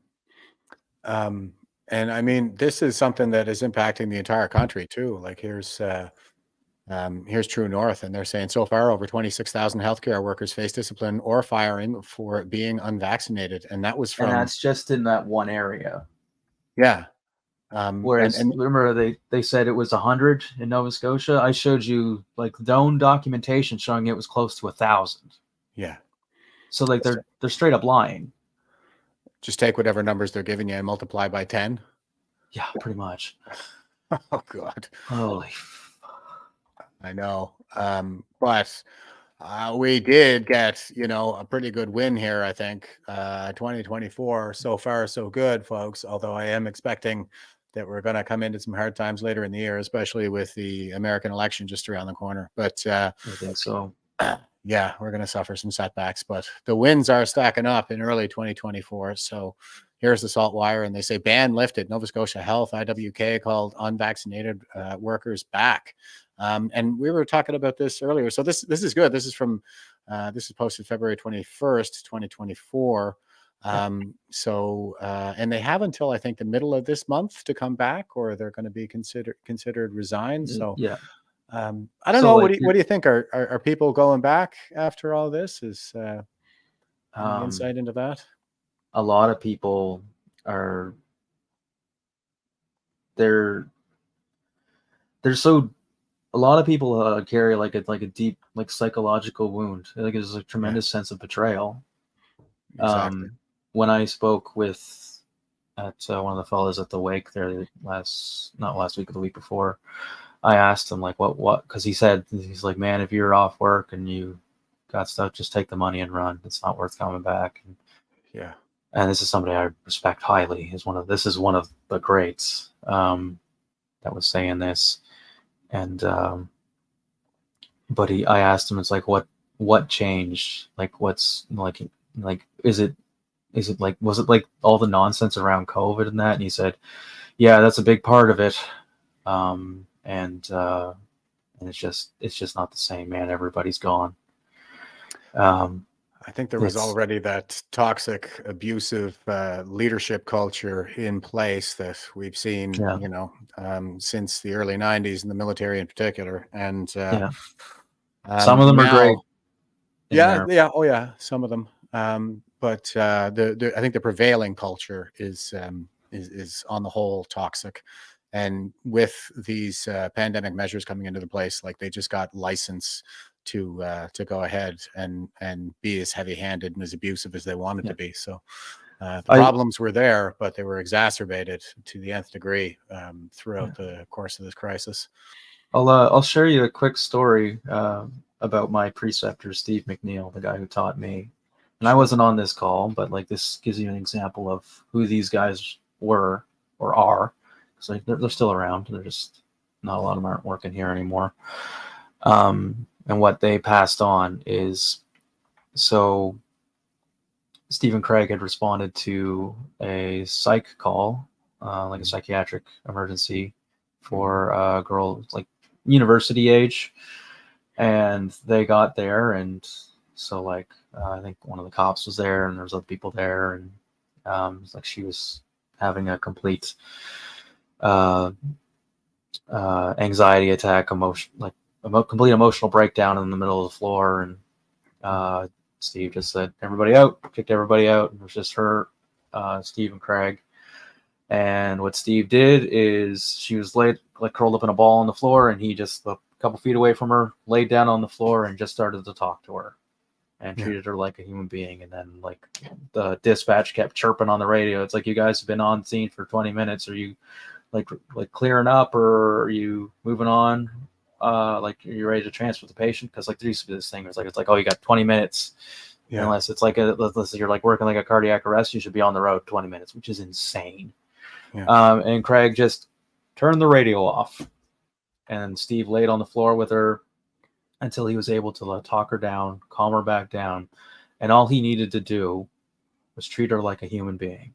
[SPEAKER 2] And I mean, this is something that is impacting the entire country too. Like here's True North, and they're saying so far over 26,000 healthcare workers face discipline or firing for being unvaccinated, and that was from.
[SPEAKER 3] And that's just in that one area.
[SPEAKER 2] Yeah.
[SPEAKER 3] Whereas remember they said it was 100 in Nova Scotia. I showed you like the own documentation showing it was close to 1,000.
[SPEAKER 2] Yeah.
[SPEAKER 3] So like they're straight up lying.
[SPEAKER 2] Just take whatever numbers they're giving you and multiply by 10.
[SPEAKER 3] Yeah, pretty much.
[SPEAKER 2] Oh God.
[SPEAKER 3] Holy.
[SPEAKER 2] I know. But we did get, a pretty good win here, I think. 2024, so far so good, folks. Although I am expecting that we're going to come into some hard times later in the year, especially with the American election just around the corner. But
[SPEAKER 3] I think so.
[SPEAKER 2] Yeah, we're going to suffer some setbacks, but the wins are stacking up in early 2024. So here's the salt wire, and they say ban lifted. Nova Scotia Health, IWK, called unvaccinated workers back. And we were talking about this earlier. So this is good. This is from this is posted February 21st, 2024. And they have until I think the middle of this month to come back, or they're going to be considered resigned. So
[SPEAKER 3] yeah.
[SPEAKER 2] I don't know. What do you think? Are people going back after all this? Is any insight into that?
[SPEAKER 3] A lot of people are. They're so. A lot of people carry like a deep psychological wound. Like there's a tremendous sense of betrayal.
[SPEAKER 2] Exactly.
[SPEAKER 3] When I spoke with one of the fellows at the wake there not last week, but the week before. I asked him like what because he's like, man, if you're off work and you got stuff, just take the money and run. It's not worth coming back. And this is somebody I respect highly. This is one of the greats that was saying this. And but I asked him, it's like what changed? Like what's like is it like was it like all the nonsense around COVID and that? And he said, yeah, that's a big part of it. And it's just not the same, man. Everybody's gone.
[SPEAKER 2] I think there was already that toxic, abusive leadership culture in place that we've seen, since the early 90s in the military in particular. And
[SPEAKER 3] some of them are great.
[SPEAKER 2] Some of them. But I think the prevailing culture is on the whole toxic. And with these pandemic measures coming into the place, like they just got license to go ahead and be as heavy-handed and as abusive as they wanted to be. So The problems were there, but they were exacerbated to the nth degree throughout the course of this crisis.
[SPEAKER 3] I'll share you a quick story about my preceptor, Steve McNeil, the guy who taught me. And I wasn't on this call, but like this gives you an example of who these guys were or are. So they're still around. They're just not a lot of them aren't working here anymore. And what they passed on is, so Stephen Craig had responded to a psych call, like a psychiatric emergency for a girl like university age, and they got there, and so like I think one of the cops was there, and there was other people there, and it's like she was having a complete anxiety attack, complete emotional breakdown in the middle of the floor, and Steve just said, everybody out, kicked everybody out. It was just her, Steve and Craig. And what Steve did is she was curled up in a ball on the floor, and he just a couple feet away from her, laid down on the floor and just started to talk to her and treated her like a human being. And then like the dispatch kept chirping on the radio. It's like, you guys have been on scene for 20 minutes. Are you like clearing up, or are you moving on? Like, are you ready to transfer the patient? Because like there used to be this thing, it's like, oh, you got 20 minutes. Yeah. Unless it's like unless you're like working like a cardiac arrest, you should be on the road 20 minutes, which is insane. Yeah. And Craig just turned the radio off, and Steve laid on the floor with her until he was able to talk her down, calm her back down, and all he needed to do was treat her like a human being,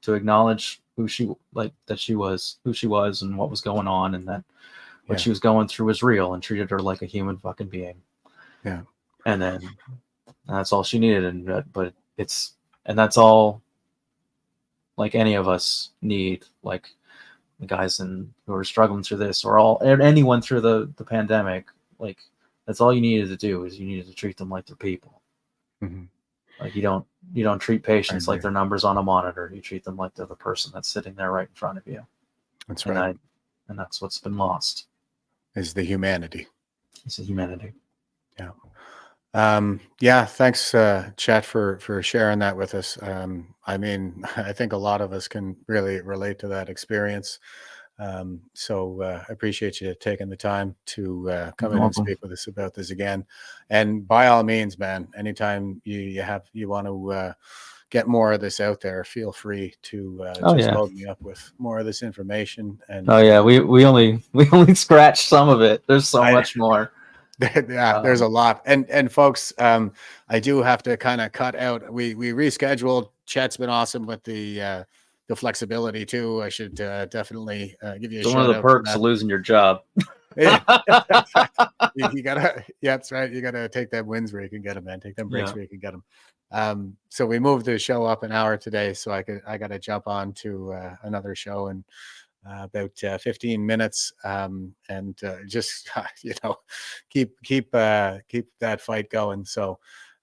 [SPEAKER 3] to acknowledge who she was and what was going on, and that what she was going through was real, and treated her like a human fucking being. Yeah. And then that's all she needed. And that's all like any of us need, like the guys who are struggling through this, or anyone through the pandemic. Like that's all you needed to do, is you needed to treat them like they're people. Like you don't treat patients like they're numbers on a monitor. You treat them like they're the person that's sitting there right in front of you. That's right. And that's what's been lost.
[SPEAKER 2] Is the humanity.
[SPEAKER 3] It's the humanity.
[SPEAKER 2] Yeah. Thanks, Chet, for sharing that with us. I mean, I think a lot of us can really relate to that experience. So I appreciate you taking the time to come in and speak with us about this again. And by all means, man, anytime you want to get more of this out there, feel free to load me up with more of this information. And
[SPEAKER 3] we only scratched some of it. There's so much more.
[SPEAKER 2] There's a lot. And folks, I do have to kind of cut out. We rescheduled. Chet's been awesome with the flexibility too. I should definitely give you a shout out.
[SPEAKER 3] One of the perks of losing your job.
[SPEAKER 2] you gotta, that's right. You gotta take them wins where you can get them, man. Take them breaks where you can get them. So we moved the show up an hour today, so I got to jump on to another show in about 15 minutes, and just keep that fight going. So,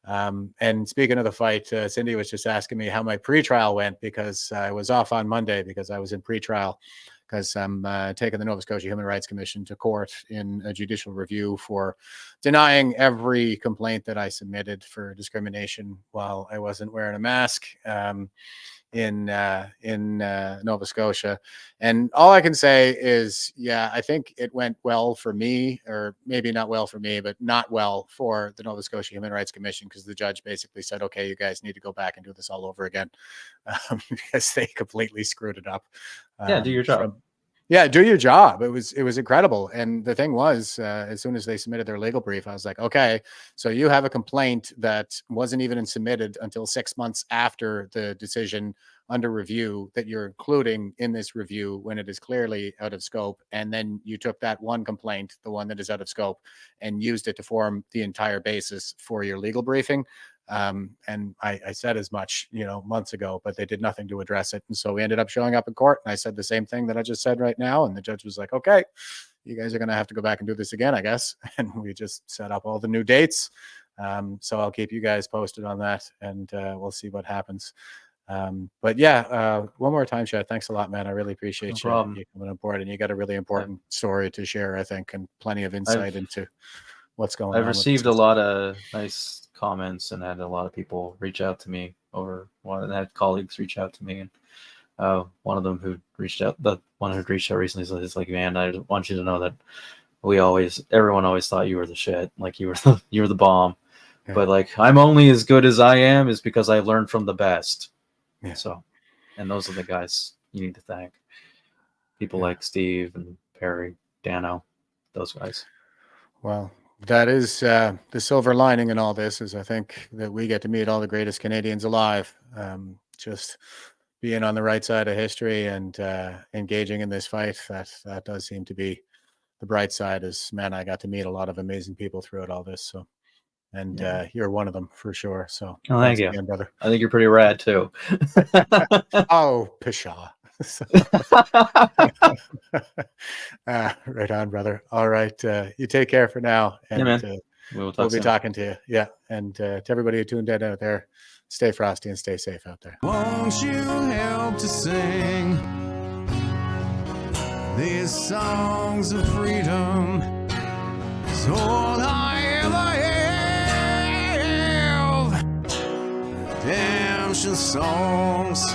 [SPEAKER 2] and speaking of the fight, Cindy was just asking me how my pretrial went, because I was off on Monday because I was in pretrial, because I'm taking the Nova Scotia Human Rights Commission to court in a judicial review for denying every complaint that I submitted for discrimination while I wasn't wearing a mask in Nova Scotia. And all I can say is, I think it went well for me, or maybe not well for me, but not well for the Nova Scotia Human Rights Commission, because the judge basically said, okay, you guys need to go back and do this all over again, because they completely screwed it up.
[SPEAKER 3] Do your job.
[SPEAKER 2] Do your job. It was incredible. And the thing was, as soon as they submitted their legal brief, I was like, okay, so you have a complaint that wasn't even submitted until 6 months after the decision under review that you're including in this review when it is clearly out of scope. And then you took that one complaint, the one that is out of scope, and used it to form the entire basis for your legal briefing. And I said as much, months ago, but they did nothing to address it. And so we ended up showing up in court, and I said the same thing that I just said right now. And the judge was like, okay, you guys are going to have to go back and do this again, I guess. And we just set up all the new dates. So I'll keep you guys posted on that, and we'll see what happens. But one more time, Chet, thanks a lot, man. I really appreciate you coming on board, and you got a really important story to share, I think, and plenty of insight into what's going on.
[SPEAKER 3] I've received a lot of nice comments and had a lot of people reach out to me over one, and I had colleagues reach out to me, and one of them who reached out, the one who reached out recently, is like, man, I want you to know that everyone always thought you were the shit, like you were the bomb.
[SPEAKER 2] Yeah.
[SPEAKER 3] But like, I'm only as good as I am is because I learned from the best.
[SPEAKER 2] Yeah.
[SPEAKER 3] So, and those are the guys you need to thank. People
[SPEAKER 2] Yeah.
[SPEAKER 3] like Steve and Perry, Dano, those guys.
[SPEAKER 2] Well, that is the silver lining in all this, is I think that we get to meet all the greatest Canadians alive. Just being on the right side of history and engaging in this fight, that does seem to be the bright side. Is, man, I got to meet a lot of amazing people throughout all this. So, and you're one of them for sure. So,
[SPEAKER 3] Oh, thank you,
[SPEAKER 2] again, brother.
[SPEAKER 3] I think you're pretty rad too.
[SPEAKER 2] Oh, pshaw. Right on, brother. All right, you take care for now, and
[SPEAKER 3] Yeah, man. We'll
[SPEAKER 2] we'll be
[SPEAKER 3] soon.
[SPEAKER 2] talking to you. Yeah, and to everybody who tuned in out there, stay frosty and stay safe out there.
[SPEAKER 1] Won't you help to sing these songs of freedom? It's all I ever have. Redemption songs.